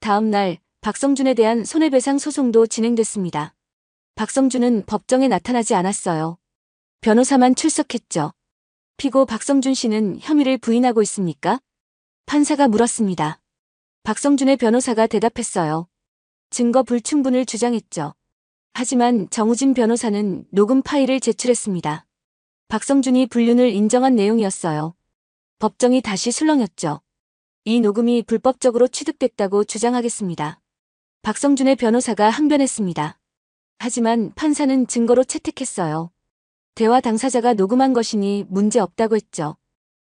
다음 날 박성준에 대한 손해배상 소송도 진행됐습니다. 박성준은 법정에 나타나지 않았어요. 변호사만 출석했죠. 피고 박성준 씨는 혐의를 부인하고 있습니까? 판사가 물었습니다. 박성준의 변호사가 대답했어요. 증거 불충분을 주장했죠. 하지만 정우진 변호사는 녹음 파일을 제출했습니다. 박성준이 불륜을 인정한 내용이었어요. 법정이 다시 술렁였죠. 이 녹음이 불법적으로 취득됐다고 주장하겠습니다. 박성준의 변호사가 항변했습니다. 하지만 판사는 증거로 채택했어요. 대화 당사자가 녹음한 것이니 문제 없다고 했죠.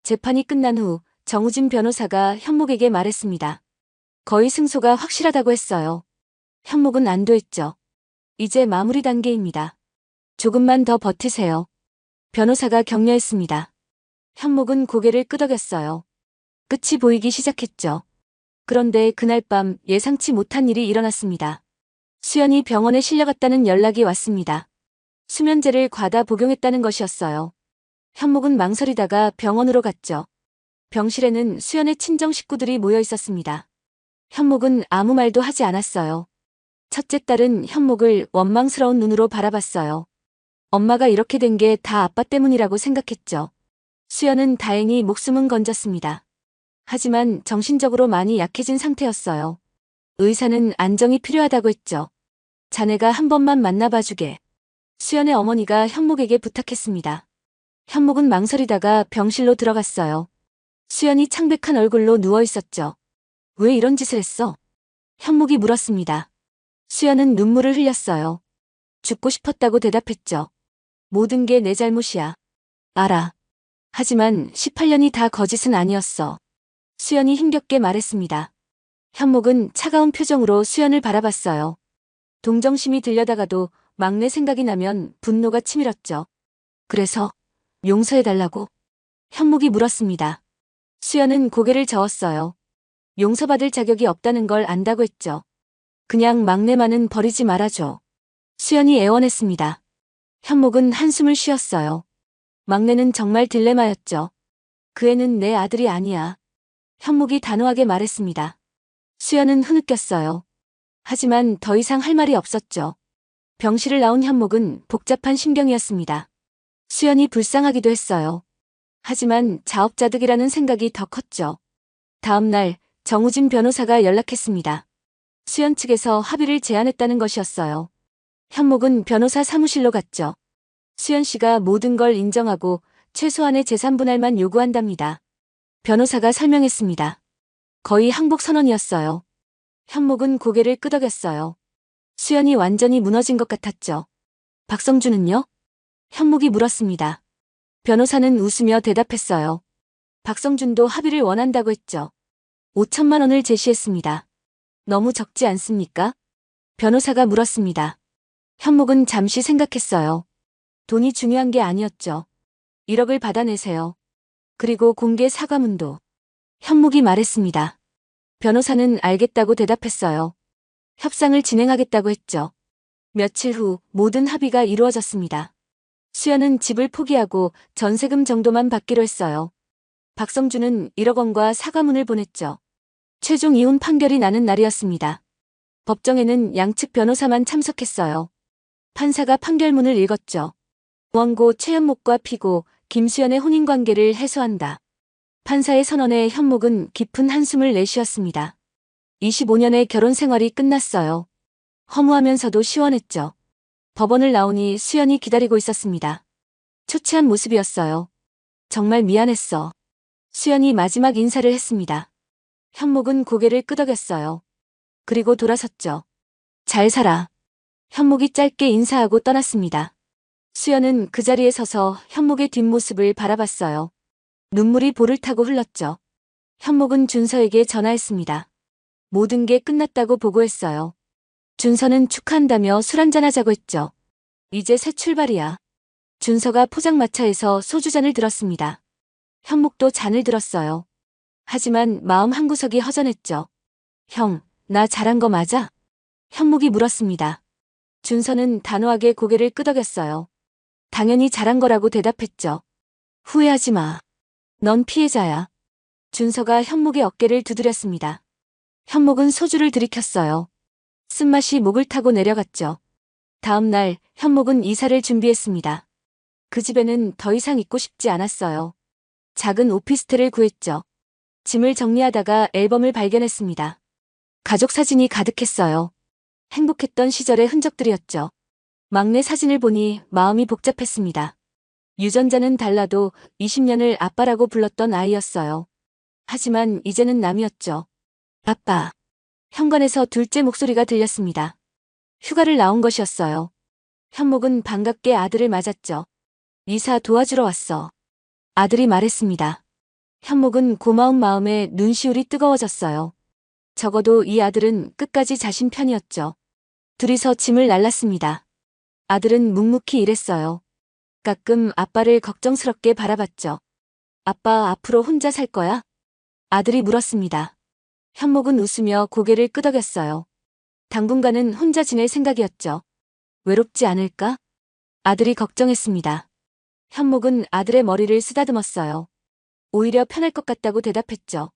재판이 끝난 후 정우진 변호사가 현목에게 말했습니다. 거의 승소가 확실하다고 했어요. 현목은 안도했죠. 이제 마무리 단계입니다. 조금만 더 버티세요. 변호사가 격려했습니다. 현목은 고개를 끄덕였어요. 끝이 보이기 시작했죠. 그런데 그날 밤 예상치 못한 일이 일어났습니다. 수연이 병원에 실려갔다는 연락이 왔습니다. 수면제를 과다 복용했다는 것이었어요. 현목은 망설이다가 병원으로 갔죠. 병실에는 수연의 친정 식구들이 모여 있었습니다. 현목은 아무 말도 하지 않았어요. 첫째 딸은 현목을 원망스러운 눈으로 바라봤어요. 엄마가 이렇게 된 게 다 아빠 때문이라고 생각했죠. 수연은 다행히 목숨은 건졌습니다. 하지만 정신적으로 많이 약해진 상태였어요. 의사는 안정이 필요하다고 했죠. 자네가 한 번만 만나봐주게. 수연의 어머니가 현목에게 부탁했습니다. 현목은 망설이다가 병실로 들어갔어요. 수연이 창백한 얼굴로 누워 있었죠. 왜 이런 짓을 했어? 현목이 물었습니다. 수연은 눈물을 흘렸어요. 죽고 싶었다고 대답했죠. 모든 게 내 잘못이야. 알아. 하지만 18년이 다 거짓은 아니었어. 수연이 힘겹게 말했습니다. 현목은 차가운 표정으로 수연을 바라봤어요. 동정심이 들려다가도 막내 생각이 나면 분노가 치밀었죠. 그래서 용서해달라고? 현목이 물었습니다. 수연은 고개를 저었어요. 용서받을 자격이 없다는 걸 안다고 했죠. 그냥 막내만은 버리지 말아줘. 수연이 애원했습니다. 현목은 한숨을 쉬었어요. 막내는 정말 딜레마였죠. 그 애는 내 아들이 아니야. 현목이 단호하게 말했습니다. 수연은 흐느꼈어요. 하지만 더 이상 할 말이 없었죠. 병실을 나온 현목은 복잡한 심경이었습니다. 수연이 불쌍하기도 했어요. 하지만 자업자득이라는 생각이 더 컸죠. 다음 날 정우진 변호사가 연락했습니다. 수연 측에서 합의를 제안했다는 것이었어요. 현목은 변호사 사무실로 갔죠. 수연 씨가 모든 걸 인정하고 최소한의 재산 분할만 요구한답니다. 변호사가 설명했습니다. 거의 항복 선언이었어요. 현목은 고개를 끄덕였어요. 수연이 완전히 무너진 것 같았죠. 박성준은요? 현목이 물었습니다. 변호사는 웃으며 대답했어요. 박성준도 합의를 원한다고 했죠. 5천만 원을 제시했습니다. 너무 적지 않습니까? 변호사가 물었습니다. 현목은 잠시 생각했어요. 돈이 중요한 게 아니었죠. 1억을 받아내세요. 그리고 공개 사과문도. 현목이 말했습니다. 변호사는 알겠다고 대답했어요. 협상을 진행하겠다고 했죠. 며칠 후 모든 합의가 이루어졌습니다. 수연은 집을 포기하고 전세금 정도만 받기로 했어요. 박성준은 1억 원과 사과문을 보냈죠. 최종 이혼 판결이 나는 날이었습니다. 법정에는 양측 변호사만 참석했어요. 판사가 판결문을 읽었죠. 원고 최현목과 피고 김수연의 혼인관계를 해소한다. 판사의 선언에 현목은 깊은 한숨을 내쉬었습니다. 25년의 결혼 생활이 끝났어요. 허무하면서도 시원했죠. 법원을 나오니 수연이 기다리고 있었습니다. 초췌한 모습이었어요. 정말 미안했어. 수연이 마지막 인사를 했습니다. 현목은 고개를 끄덕였어요. 그리고 돌아섰죠. 잘 살아. 현목이 짧게 인사하고 떠났습니다. 수연은 그 자리에 서서 현목의 뒷모습을 바라봤어요. 눈물이 볼을 타고 흘렀죠. 현목은 준서에게 전화했습니다. 모든 게 끝났다고 보고했어요. 준서는 축하한다며 술 한잔하자고 했죠. 이제 새 출발이야. 준서가 포장마차에서 소주잔을 들었습니다. 현목도 잔을 들었어요. 하지만 마음 한구석이 허전했죠. 형, 나 잘한 거 맞아? 현목이 물었습니다. 준서는 단호하게 고개를 끄덕였어요. 당연히 잘한 거라고 대답했죠. 후회하지 마. 넌 피해자야. 준서가 현목의 어깨를 두드렸습니다. 현목은 소주를 들이켰어요. 쓴맛이 목을 타고 내려갔죠. 다음 날 현목은 이사를 준비했습니다. 그 집에는 더 이상 있고 싶지 않았어요. 작은 오피스텔을 구했죠. 짐을 정리하다가 앨범을 발견했습니다. 가족 사진이 가득했어요. 행복했던 시절의 흔적들이었죠. 막내 사진을 보니 마음이 복잡했습니다. 유전자는 달라도 20년을 아빠라고 불렀던 아이였어요. 하지만 이제는 남이었죠. 아빠. 현관에서 둘째 목소리가 들렸습니다. 휴가를 나온 것이었어요. 현목은 반갑게 아들을 맞았죠. 이사 도와주러 왔어. 아들이 말했습니다. 현목은 고마운 마음에 눈시울이 뜨거워졌어요. 적어도 이 아들은 끝까지 자신 편이었죠. 둘이서 짐을 날랐습니다. 아들은 묵묵히 일했어요. 가끔 아빠를 걱정스럽게 바라봤죠. 아빠 앞으로 혼자 살 거야? 아들이 물었습니다. 현목은 웃으며 고개를 끄덕였어요. 당분간은 혼자 지낼 생각이었죠. 외롭지 않을까? 아들이 걱정했습니다. 현목은 아들의 머리를 쓰다듬었어요. 오히려 편할 것 같다고 대답했죠.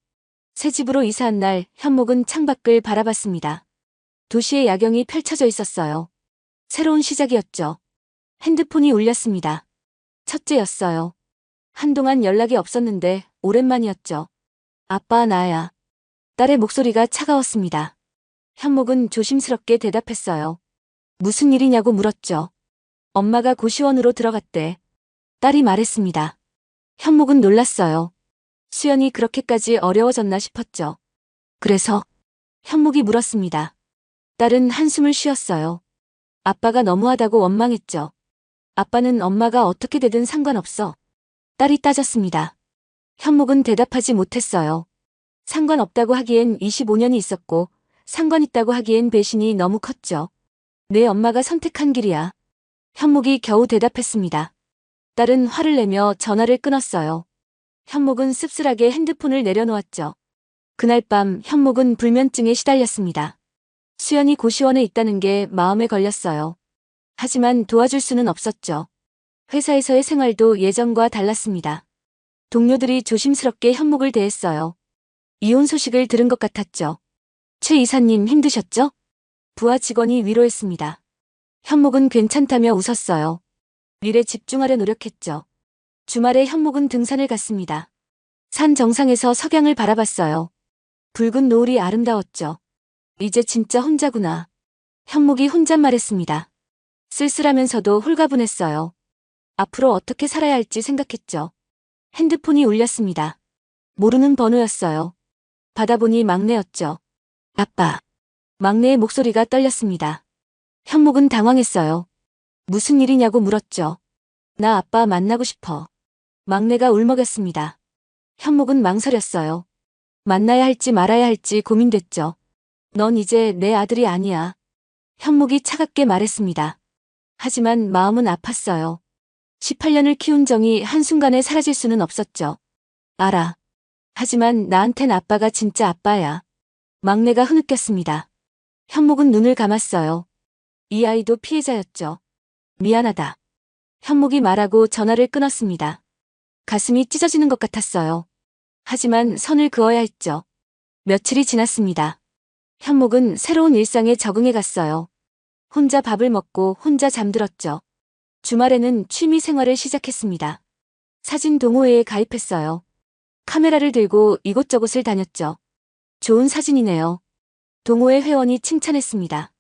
새 집으로 이사한 날 현목은 창밖을 바라봤습니다. 도시의 야경이 펼쳐져 있었어요. 새로운 시작이었죠. 핸드폰이 울렸습니다. 첫째였어요. 한동안 연락이 없었는데 오랜만이었죠. 아빠, 나야. 딸의 목소리가 차가웠습니다. 현목은 조심스럽게 대답했어요. 무슨 일이냐고 물었죠. 엄마가 고시원으로 들어갔대. 딸이 말했습니다. 현목은 놀랐어요. 수연이 그렇게까지 어려워졌나 싶었죠. 그래서 현목이 물었습니다. 딸은 한숨을 쉬었어요. 아빠가 너무하다고 원망했죠. 아빠는 엄마가 어떻게 되든 상관없어. 딸이 따졌습니다. 현목은 대답하지 못했어요. 상관없다고 하기엔 25년이 있었고 상관 있다고 하기엔 배신이 너무 컸죠. 내 엄마가 선택한 길이야. 현목이 겨우 대답했습니다. 딸은 화를 내며 전화를 끊었어요. 현목은 씁쓸하게 핸드폰을 내려놓았죠. 그날 밤 현목은 불면증에 시달렸습니다. 수연이 고시원에 있다는 게 마음에 걸렸어요. 하지만 도와줄 수는 없었죠. 회사에서의 생활도 예전과 달랐습니다. 동료들이 조심스럽게 현목을 대했어요. 이혼 소식을 들은 것 같았죠. 최 이사님 힘드셨죠? 부하 직원이 위로했습니다. 현목은 괜찮다며 웃었어요. 일에 집중하려 노력했죠. 주말에 현목은 등산을 갔습니다. 산 정상에서 석양을 바라봤어요. 붉은 노을이 아름다웠죠. 이제 진짜 혼자구나. 현목이 혼잣말했습니다. 쓸쓸하면서도 홀가분했어요. 앞으로 어떻게 살아야 할지 생각했죠. 핸드폰이 울렸습니다. 모르는 번호였어요. 받아보니 막내였죠. 아빠. 막내의 목소리가 떨렸습니다. 현목은 당황했어요. 무슨 일이냐고 물었죠. 나 아빠 만나고 싶어. 막내가 울먹였습니다. 현목은 망설였어요. 만나야 할지 말아야 할지 고민됐죠. 넌 이제 내 아들이 아니야. 현목이 차갑게 말했습니다. 하지만 마음은 아팠어요. 18년을 키운 정이 한순간에 사라질 수는 없었죠. 알아. 하지만 나한텐 아빠가 진짜 아빠야. 막내가 흐느꼈습니다. 현목은 눈을 감았어요. 이 아이도 피해자였죠. 미안하다. 현목이 말하고 전화를 끊었습니다. 가슴이 찢어지는 것 같았어요. 하지만 선을 그어야 했죠. 며칠이 지났습니다. 현목은 새로운 일상에 적응해 갔어요. 혼자 밥을 먹고 혼자 잠들었죠. 주말에는 취미 생활을 시작했습니다. 사진 동호회에 가입했어요. 카메라를 들고 이곳저곳을 다녔죠. 좋은 사진이네요. 동호회 회원이 칭찬했습니다.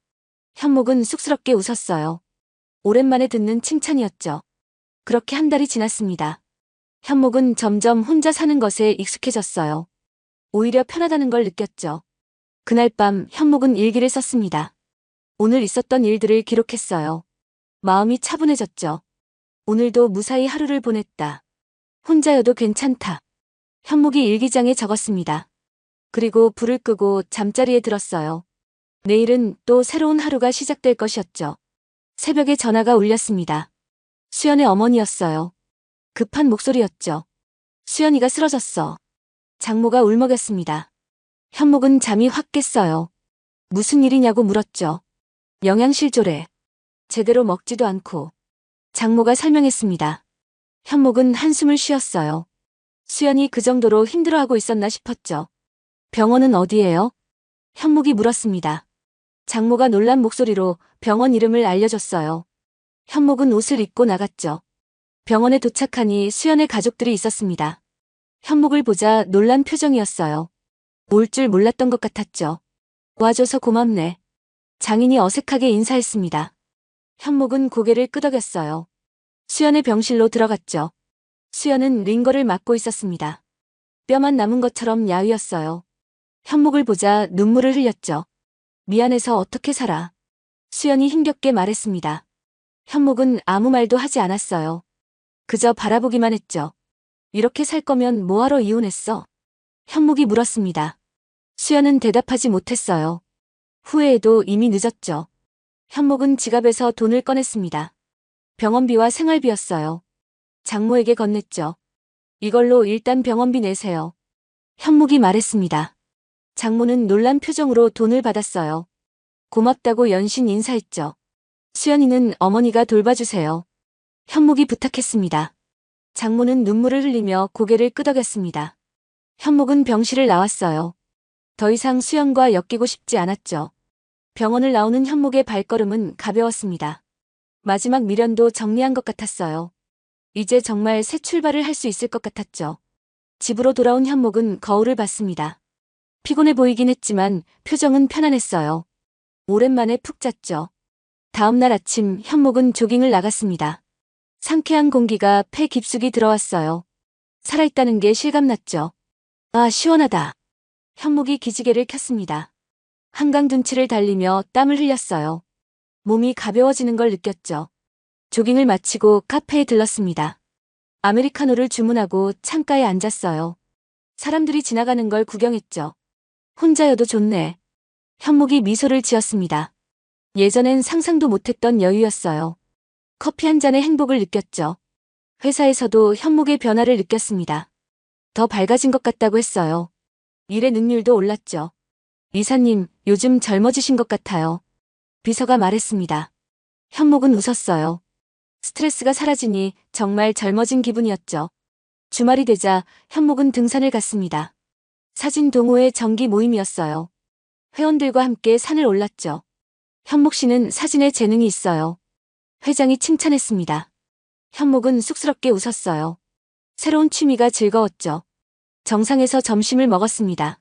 현목은 쑥스럽게 웃었어요. 오랜만에 듣는 칭찬이었죠. 그렇게 한 달이 지났습니다. 현목은 점점 혼자 사는 것에 익숙해졌어요. 오히려 편하다는 걸 느꼈죠. 그날 밤 현목은 일기를 썼습니다. 오늘 있었던 일들을 기록했어요. 마음이 차분해졌죠. 오늘도 무사히 하루를 보냈다. 혼자여도 괜찮다. 현목이 일기장에 적었습니다. 그리고 불을 끄고 잠자리에 들었어요. 내일은 또 새로운 하루가 시작될 것이었죠. 새벽에 전화가 울렸습니다. 수연의 어머니였어요. 급한 목소리였죠. 수연이가 쓰러졌어. 장모가 울먹였습니다. 현목은 잠이 확 깼어요. 무슨 일이냐고 물었죠. 영양실조래. 제대로 먹지도 않고. 장모가 설명했습니다. 현목은 한숨을 쉬었어요. 수연이 그 정도로 힘들어하고 있었나 싶었죠. 병원은 어디예요? 현목이 물었습니다. 장모가 놀란 목소리로 병원 이름을 알려줬어요. 현목은 옷을 입고 나갔죠. 병원에 도착하니 수연의 가족들이 있었습니다. 현목을 보자 놀란 표정이었어요. 올 줄 몰랐던 것 같았죠. 와줘서 고맙네. 장인이 어색하게 인사했습니다. 현목은 고개를 끄덕였어요. 수연의 병실로 들어갔죠. 수연은 링거를 맞고 있었습니다. 뼈만 남은 것처럼 야위었어요. 현목을 보자 눈물을 흘렸죠. 미안해서 어떻게 살아. 수연이 힘겹게 말했습니다. 현목은 아무 말도 하지 않았어요. 그저 바라보기만 했죠. 이렇게 살 거면 뭐하러 이혼했어? 현묵이 물었습니다. 수연은 대답하지 못했어요. 후회해도 이미 늦었죠. 현묵은 지갑에서 돈을 꺼냈습니다. 병원비와 생활비였어요. 장모에게 건넸죠. 이걸로 일단 병원비 내세요. 현묵이 말했습니다. 장모는 놀란 표정으로 돈을 받았어요. 고맙다고 연신 인사했죠. 수연이는 어머니가 돌봐주세요. 현묵이 부탁했습니다. 장모는 눈물을 흘리며 고개를 끄덕였습니다. 현묵은 병실을 나왔어요. 더 이상 수연과 엮이고 싶지 않았죠. 병원을 나오는 현묵의 발걸음은 가벼웠습니다. 마지막 미련도 정리한 것 같았어요. 이제 정말 새 출발을 할 수 있을 것 같았죠. 집으로 돌아온 현묵은 거울을 봤습니다. 피곤해 보이긴 했지만 표정은 편안했어요. 오랜만에 푹 잤죠. 다음 날 아침 현묵은 조깅을 나갔습니다. 상쾌한 공기가 폐 깊숙이 들어왔어요. 살아있다는 게 실감났죠. 아, 시원하다. 현묵이 기지개를 켰습니다. 한강 둔치를 달리며 땀을 흘렸어요. 몸이 가벼워지는 걸 느꼈죠. 조깅을 마치고 카페에 들렀습니다. 아메리카노를 주문하고 창가에 앉았어요. 사람들이 지나가는 걸 구경했죠. 혼자여도 좋네. 현묵이 미소를 지었습니다. 예전엔 상상도 못했던 여유였어요. 커피 한 잔의 행복을 느꼈죠. 회사에서도 현묵의 변화를 느꼈습니다. 더 밝아진 것 같다고 했어요. 일의 능률도 올랐죠. 이사님, 요즘 젊어지신 것 같아요. 비서가 말했습니다. 현묵은 웃었어요. 스트레스가 사라지니 정말 젊어진 기분이었죠. 주말이 되자 현묵은 등산을 갔습니다. 사진 동호회 정기 모임이었어요. 회원들과 함께 산을 올랐죠. 현묵 씨는 사진에 재능이 있어요. 회장이 칭찬했습니다. 현묵은 쑥스럽게 웃었어요. 새로운 취미가 즐거웠죠. 정상에서 점심을 먹었습니다.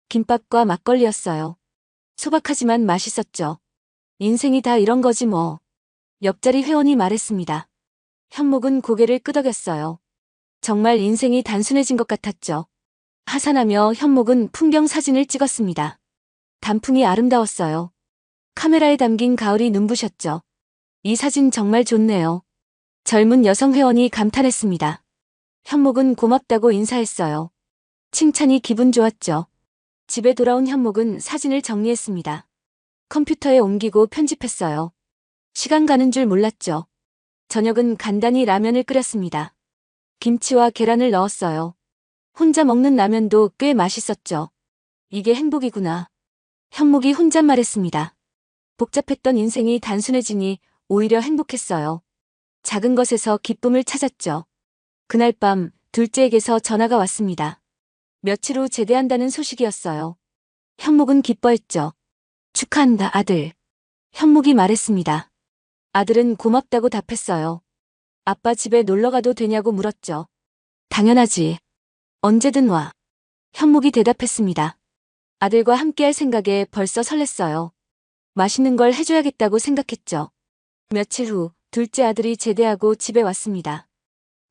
김밥과 막걸리였어요. 소박하지만 맛있었죠. 인생이 다 이런 거지 뭐. 옆자리 회원이 말했습니다. 현묵은 고개를 끄덕였어요. 정말 인생이 단순해진 것 같았죠. 하산하며 현묵은 풍경 사진을 찍었습니다. 단풍이 아름다웠어요. 카메라에 담긴 가을이 눈부셨죠. 이 사진 정말 좋네요. 젊은 여성 회원이 감탄했습니다. 현묵은 고맙다고 인사했어요. 칭찬이 기분 좋았죠. 집에 돌아온 현묵은 사진을 정리했습니다. 컴퓨터에 옮기고 편집했어요. 시간 가는 줄 몰랐죠. 저녁은 간단히 라면을 끓였습니다. 김치와 계란을 넣었어요. 혼자 먹는 라면도 꽤 맛있었죠. 이게 행복이구나. 현묵이 혼잣말했습니다. 복잡했던 인생이 단순해지니 오히려 행복했어요. 작은 것에서 기쁨을 찾았죠. 그날 밤 둘째에게서 전화가 왔습니다. 며칠 후 제대한다는 소식이었어요. 현묵은 기뻐했죠. 축하한다, 아들. 현묵이 말했습니다. 아들은 고맙다고 답했어요. 아빠 집에 놀러 가도 되냐고 물었죠. 당연하지. 언제든 와. 현묵이 대답했습니다. 아들과 함께할 생각에 벌써 설렜어요. 맛있는 걸 해줘야겠다고 생각했죠. 며칠 후 둘째 아들이 제대하고 집에 왔습니다.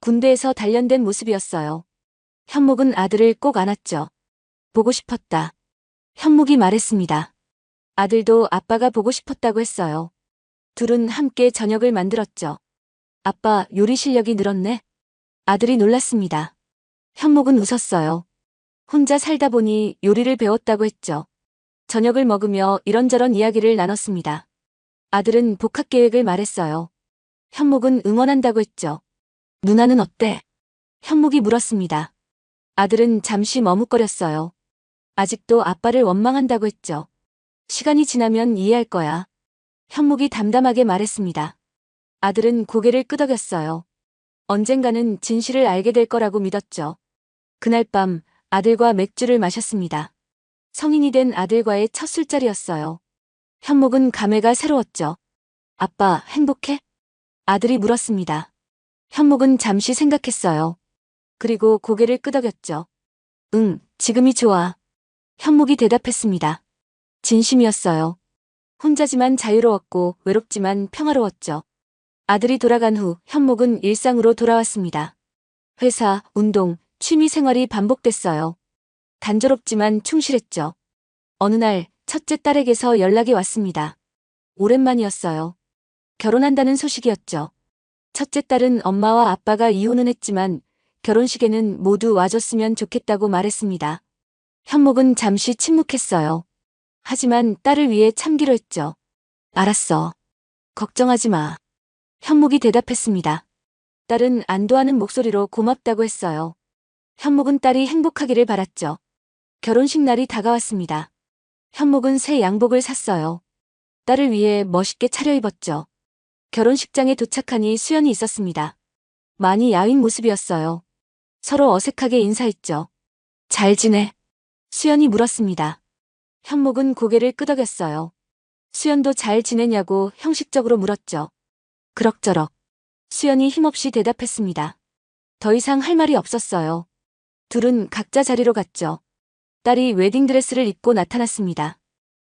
군대에서 단련된 모습이었어요. 현묵은 아들을 꼭 안았죠. 보고 싶었다. 현묵이 말했습니다. 아들도 아빠가 보고 싶었다고 했어요. 둘은 함께 저녁을 만들었죠. 아빠, 요리 실력이 늘었네? 아들이 놀랐습니다. 현묵은 웃었어요. 혼자 살다 보니 요리를 배웠다고 했죠. 저녁을 먹으며 이런저런 이야기를 나눴습니다. 아들은 복학 계획을 말했어요. 현묵은 응원한다고 했죠. 누나는 어때? 현묵이 물었습니다. 아들은 잠시 머뭇거렸어요. 아직도 아빠를 원망한다고 했죠. 시간이 지나면 이해할 거야. 현묵이 담담하게 말했습니다. 아들은 고개를 끄덕였어요. 언젠가는 진실을 알게 될 거라고 믿었죠. 그날 밤 아들과 맥주를 마셨습니다. 성인이 된 아들과의 첫 술자리였어요. 현묵은 감회가 새로웠죠. 아빠, 행복해? 아들이 물었습니다. 현묵은 잠시 생각했어요. 그리고 고개를 끄덕였죠. 응, 지금이 좋아. 현묵이 대답했습니다. 진심이었어요. 혼자지만 자유로웠고 외롭지만 평화로웠죠. 아들이 돌아간 후 현묵은 일상으로 돌아왔습니다. 회사, 운동, 취미 생활이 반복됐어요. 단조롭지만 충실했죠. 어느 날 첫째 딸에게서 연락이 왔습니다. 오랜만이었어요. 결혼한다는 소식이었죠. 첫째 딸은 엄마와 아빠가 이혼은 했지만 결혼식에는 모두 와줬으면 좋겠다고 말했습니다. 현목은 잠시 침묵했어요. 하지만 딸을 위해 참기로 했죠. 알았어. 걱정하지 마. 현목이 대답했습니다. 딸은 안도하는 목소리로 고맙다고 했어요. 현목은 딸이 행복하기를 바랐죠. 결혼식 날이 다가왔습니다. 현목은 새 양복을 샀어요. 딸을 위해 멋있게 차려입었죠. 결혼식장에 도착하니 수연이 있었습니다. 많이 야윈 모습이었어요. 서로 어색하게 인사했죠. 잘 지내? 수연이 물었습니다. 현목은 고개를 끄덕였어요. 수연도 잘 지내냐고 형식적으로 물었죠. 그럭저럭. 수연이 힘없이 대답했습니다. 더 이상 할 말이 없었어요. 둘은 각자 자리로 갔죠. 딸이 웨딩드레스를 입고 나타났습니다.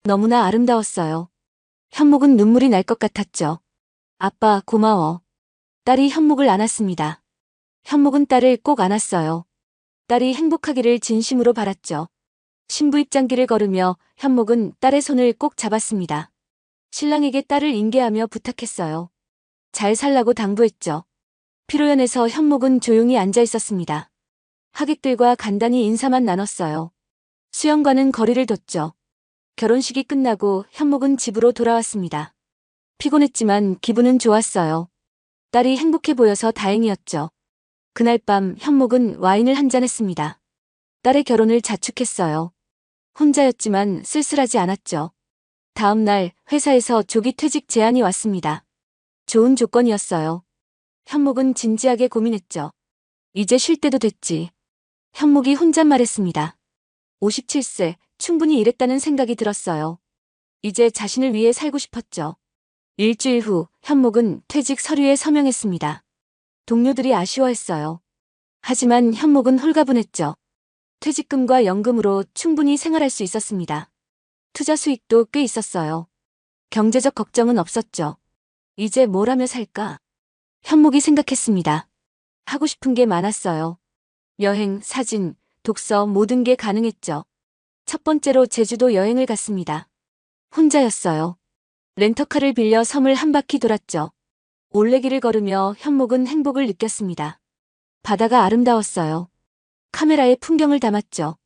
너무나 아름다웠어요. 현목은 눈물이 날 것 같았죠. 아빠, 고마워. 딸이 현목을 안았습니다. 현목은 딸을 꼭 안았어요. 딸이 행복하기를 진심으로 바랐죠. 신부 입장길을 걸으며 현목은 딸의 손을 꼭 잡았습니다. 신랑에게 딸을 인계하며 부탁했어요. 잘 살라고 당부했죠. 피로연에서 현목은 조용히 앉아 있었습니다. 하객들과 간단히 인사만 나눴어요. 수연과는 거리를 뒀죠. 결혼식이 끝나고 현목은 집으로 돌아왔습니다. 피곤했지만 기분은 좋았어요. 딸이 행복해 보여서 다행이었죠. 그날 밤 현목은 와인을 한잔 했습니다. 딸의 결혼을 자축했어요. 혼자였지만 쓸쓸하지 않았죠. 다음 날 회사에서 조기 퇴직 제안이 왔습니다. 좋은 조건이었어요. 현목은 진지하게 고민했죠. 이제 쉴 때도 됐지. 현목이 혼잣말했습니다. 57세, 충분히 일했다는 생각이 들었어요. 이제 자신을 위해 살고 싶었죠. 일주일 후 현목은 퇴직 서류에 서명했습니다. 동료들이 아쉬워했어요. 하지만 현목은 홀가분했죠. 퇴직금과 연금으로 충분히 생활할 수 있었습니다. 투자 수익도 꽤 있었어요. 경제적 걱정은 없었죠. 이제 뭘 하며 살까? 현목이 생각했습니다. 하고 싶은 게 많았어요. 여행, 사진, 독서 모든 게 가능했죠. 첫 번째로 제주도 여행을 갔습니다. 혼자였어요. 렌터카를 빌려 섬을 한 바퀴 돌았죠. 올레길을 걸으며 현목은 행복을 느꼈습니다. 바다가 아름다웠어요. 카메라에 풍경을 담았죠.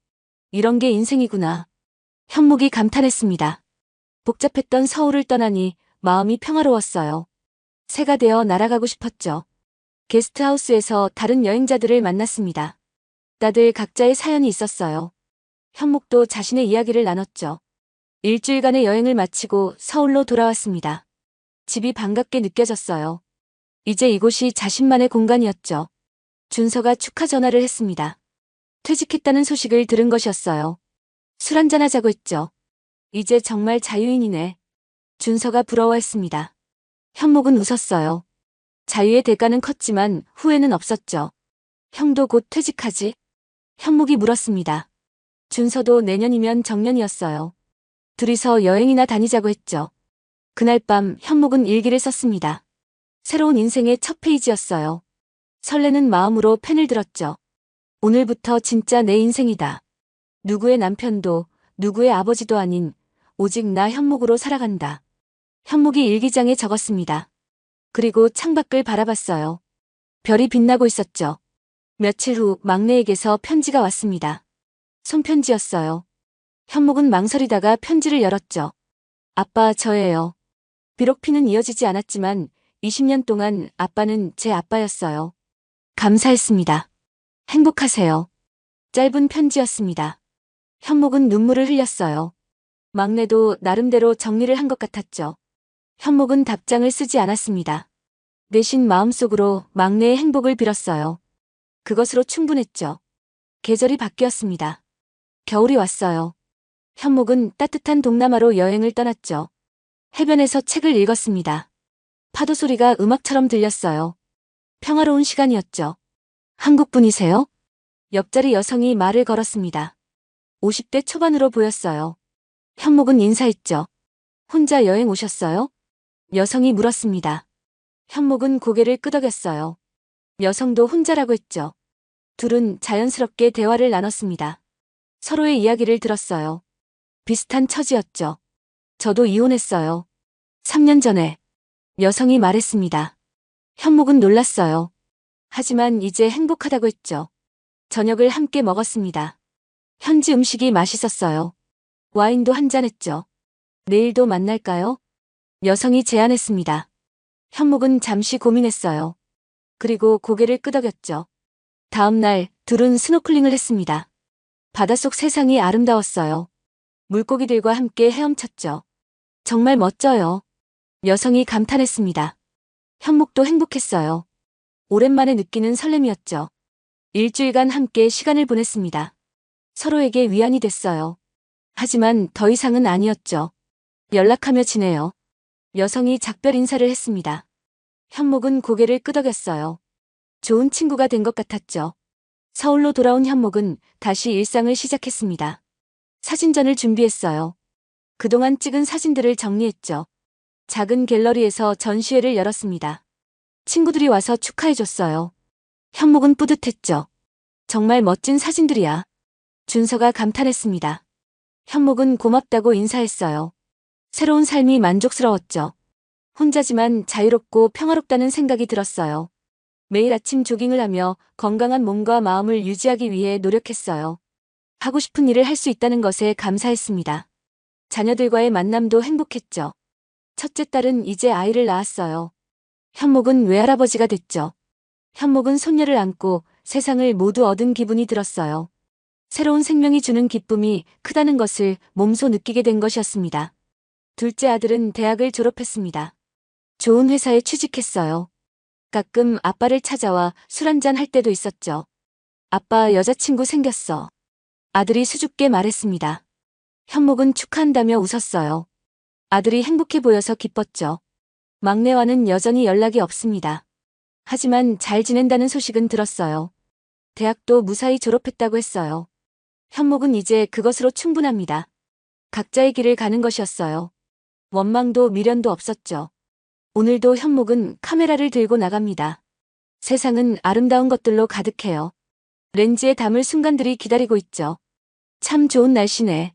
이런 게 인생이구나. 현목이 감탄했습니다. 복잡했던 서울을 떠나니 마음이 평화로웠어요. 새가 되어 날아가고 싶었죠. 게스트하우스에서 다른 여행자들을 만났습니다. 다들 각자의 사연이 있었어요. 현목도 자신의 이야기를 나눴죠. 일주일간의 여행을 마치고 서울로 돌아왔습니다. 집이 반갑게 느껴졌어요. 이제 이곳이 자신만의 공간이었죠. 준서가 축하 전화를 했습니다. 퇴직했다는 소식을 들은 것이었어요. 술 한잔하자고 했죠. 이제 정말 자유인이네. 준서가 부러워했습니다. 현목은 웃었어요. 자유의 대가는 컸지만 후회는 없었죠. 형도 곧 퇴직하지? 현목이 물었습니다. 준서도 내년이면 정년이었어요. 둘이서 여행이나 다니자고 했죠. 그날 밤 현목은 일기를 썼습니다. 새로운 인생의 첫 페이지였어요. 설레는 마음으로 펜을 들었죠. 오늘부터 진짜 내 인생이다. 누구의 남편도 누구의 아버지도 아닌 오직 나 현목으로 살아간다. 현목이 일기장에 적었습니다. 그리고 창밖을 바라봤어요. 별이 빛나고 있었죠. 며칠 후 막내에게서 편지가 왔습니다. 손편지였어요. 현목은 망설이다가 편지를 열었죠. 아빠, 저예요. 비록 피는 이어지지 않았지만 20년 동안 아빠는 제 아빠였어요. 감사했습니다. 행복하세요. 짧은 편지였습니다. 현목은 눈물을 흘렸어요. 막내도 나름대로 정리를 한 것 같았죠. 현목은 답장을 쓰지 않았습니다. 대신 마음속으로 막내의 행복을 빌었어요. 그것으로 충분했죠. 계절이 바뀌었습니다. 겨울이 왔어요. 현목은 따뜻한 동남아로 여행을 떠났죠. 해변에서 책을 읽었습니다. 파도 소리가 음악처럼 들렸어요. 평화로운 시간이었죠. 한국 분이세요? 옆자리 여성이 말을 걸었습니다. 50대 초반으로 보였어요. 현목은 인사했죠. 혼자 여행 오셨어요? 여성이 물었습니다. 현목은 고개를 끄덕였어요. 여성도 혼자라고 했죠. 둘은 자연스럽게 대화를 나눴습니다. 서로의 이야기를 들었어요. 비슷한 처지였죠. 저도 이혼했어요. 3년 전에. 여성이 말했습니다. 현목은 놀랐어요. 하지만 이제 행복하다고 했죠. 저녁을 함께 먹었습니다. 현지 음식이 맛있었어요. 와인도 한잔 했죠. 내일도 만날까요? 여성이 제안했습니다. 현목은 잠시 고민했어요. 그리고 고개를 끄덕였죠. 다음 날 둘은 스노클링을 했습니다. 바닷속 세상이 아름다웠어요. 물고기들과 함께 헤엄쳤죠. 정말 멋져요. 여성이 감탄했습니다. 현목도 행복했어요. 오랜만에 느끼는 설렘이었죠. 일주일간 함께 시간을 보냈습니다. 서로에게 위안이 됐어요. 하지만 더 이상은 아니었죠. 연락하며 지내요. 여성이 작별 인사를 했습니다. 현목은 고개를 끄덕였어요. 좋은 친구가 된 것 같았죠. 서울로 돌아온 현목은 다시 일상을 시작했습니다. 사진전을 준비했어요. 그동안 찍은 사진들을 정리했죠. 작은 갤러리에서 전시회를 열었습니다. 친구들이 와서 축하해줬어요. 현목은 뿌듯했죠. 정말 멋진 사진들이야. 준서가 감탄했습니다. 현목은 고맙다고 인사했어요. 새로운 삶이 만족스러웠죠. 혼자지만 자유롭고 평화롭다는 생각이 들었어요. 매일 아침 조깅을 하며 건강한 몸과 마음을 유지하기 위해 노력했어요. 하고 싶은 일을 할 수 있다는 것에 감사했습니다. 자녀들과의 만남도 행복했죠. 첫째 딸은 이제 아이를 낳았어요. 현목은 외할아버지가 됐죠. 현목은 손녀를 안고 세상을 모두 얻은 기분이 들었어요. 새로운 생명이 주는 기쁨이 크다는 것을 몸소 느끼게 된 것이었습니다. 둘째 아들은 대학을 졸업했습니다. 좋은 회사에 취직했어요. 가끔 아빠를 찾아와 술 한잔 할 때도 있었죠. 아빠 여자친구 생겼어. 아들이 수줍게 말했습니다. 현목은 축하한다며 웃었어요. 아들이 행복해 보여서 기뻤죠. 막내와는 여전히 연락이 없습니다. 하지만 잘 지낸다는 소식은 들었어요. 대학도 무사히 졸업했다고 했어요. 현목은 이제 그것으로 충분합니다. 각자의 길을 가는 것이었어요. 원망도 미련도 없었죠. 오늘도 현목은 카메라를 들고 나갑니다. 세상은 아름다운 것들로 가득해요. 렌즈에 담을 순간들이 기다리고 있죠. 참 좋은 날씨네.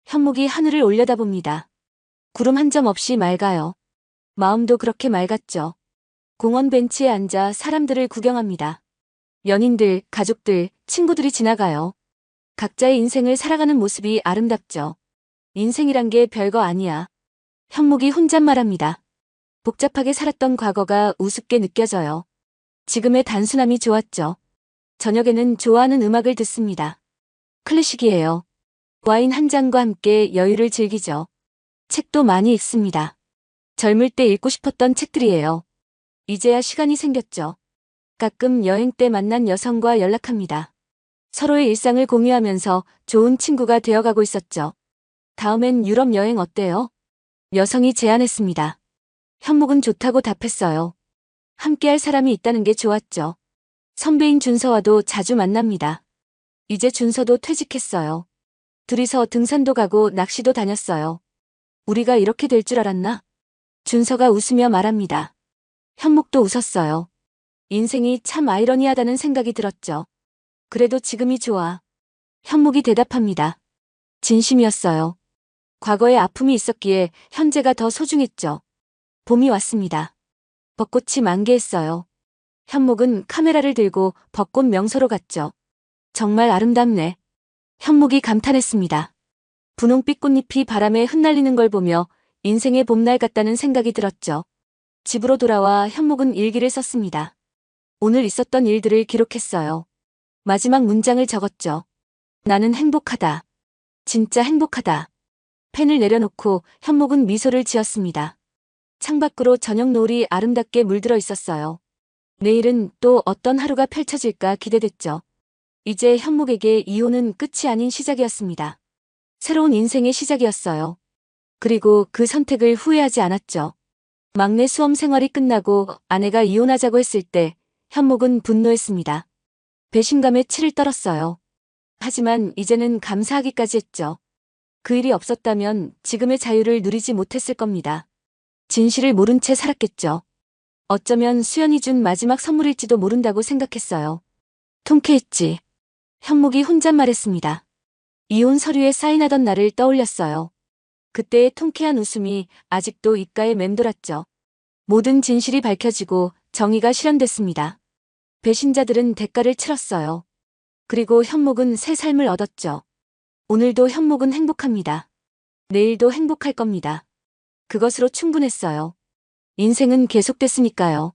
현목이 하늘을 올려다봅니다. 구름 한 점 없이 맑아요. 마음도 그렇게 맑았죠. 공원 벤치에 앉아 사람들을 구경합니다. 연인들, 가족들, 친구들이 지나가요. 각자의 인생을 살아가는 모습이 아름답죠. 인생이란 게 별거 아니야. 현목이 혼잣말합니다. 복잡하게 살았던 과거가 우습게 느껴져요. 지금의 단순함이 좋았죠. 저녁에는 좋아하는 음악을 듣습니다. 클래식이에요. 와인 한 잔과 함께 여유를 즐기죠. 책도 많이 읽습니다. 젊을 때 읽고 싶었던 책들이에요. 이제야 시간이 생겼죠. 가끔 여행 때 만난 여성과 연락합니다. 서로의 일상을 공유하면서 좋은 친구가 되어가고 있었죠. 다음엔 유럽 여행 어때요? 여성이 제안했습니다. 현목은 좋다고 답했어요. 함께할 사람이 있다는 게 좋았죠. 선배인 준서와도 자주 만납니다. 이제 준서도 퇴직했어요. 둘이서 등산도 가고 낚시도 다녔어요. 우리가 이렇게 될 줄 알았나? 준서가 웃으며 말합니다. 현목도 웃었어요. 인생이 참 아이러니하다는 생각이 들었죠. 그래도 지금이 좋아. 현목이 대답합니다. 진심이었어요. 과거에 아픔이 있었기에 현재가 더 소중했죠. 봄이 왔습니다. 벚꽃이 만개했어요. 현목은 카메라를 들고 벚꽃 명소로 갔죠. 정말 아름답네. 현목이 감탄했습니다. 분홍빛 꽃잎이 바람에 흩날리는 걸 보며 인생의 봄날 같다는 생각이 들었죠. 집으로 돌아와 현목은 일기를 썼습니다. 오늘 있었던 일들을 기록했어요. 마지막 문장을 적었죠. 나는 행복하다. 진짜 행복하다. 펜을 내려놓고 현목은 미소를 지었습니다. 창밖으로 저녁 노을이 아름답게 물들어 있었어요. 내일은 또 어떤 하루가 펼쳐질까 기대됐죠. 이제 현목에게 이혼은 끝이 아닌 시작이었습니다. 새로운 인생의 시작이었어요. 그리고 그 선택을 후회하지 않았죠. 막내 수험 생활이 끝나고 아내가 이혼하자고 했을 때 현목은 분노했습니다. 배신감에 치를 떨었어요. 하지만 이제는 감사하기까지 했죠. 그 일이 없었다면 지금의 자유를 누리지 못했을 겁니다. 진실을 모른 채 살았겠죠. 어쩌면 수연이 준 마지막 선물일지도 모른다고 생각했어요. 통쾌했지. 현목이 혼잣말했습니다. 이혼 서류에 사인하던 날을 떠올렸어요. 그때의 통쾌한 웃음이 아직도 입가에 맴돌았죠. 모든 진실이 밝혀지고 정의가 실현됐습니다. 배신자들은 대가를 치렀어요. 그리고 현목은 새 삶을 얻었죠. 오늘도 현목은 행복합니다. 내일도 행복할 겁니다. 그것으로 충분했어요. 인생은 계속됐으니까요.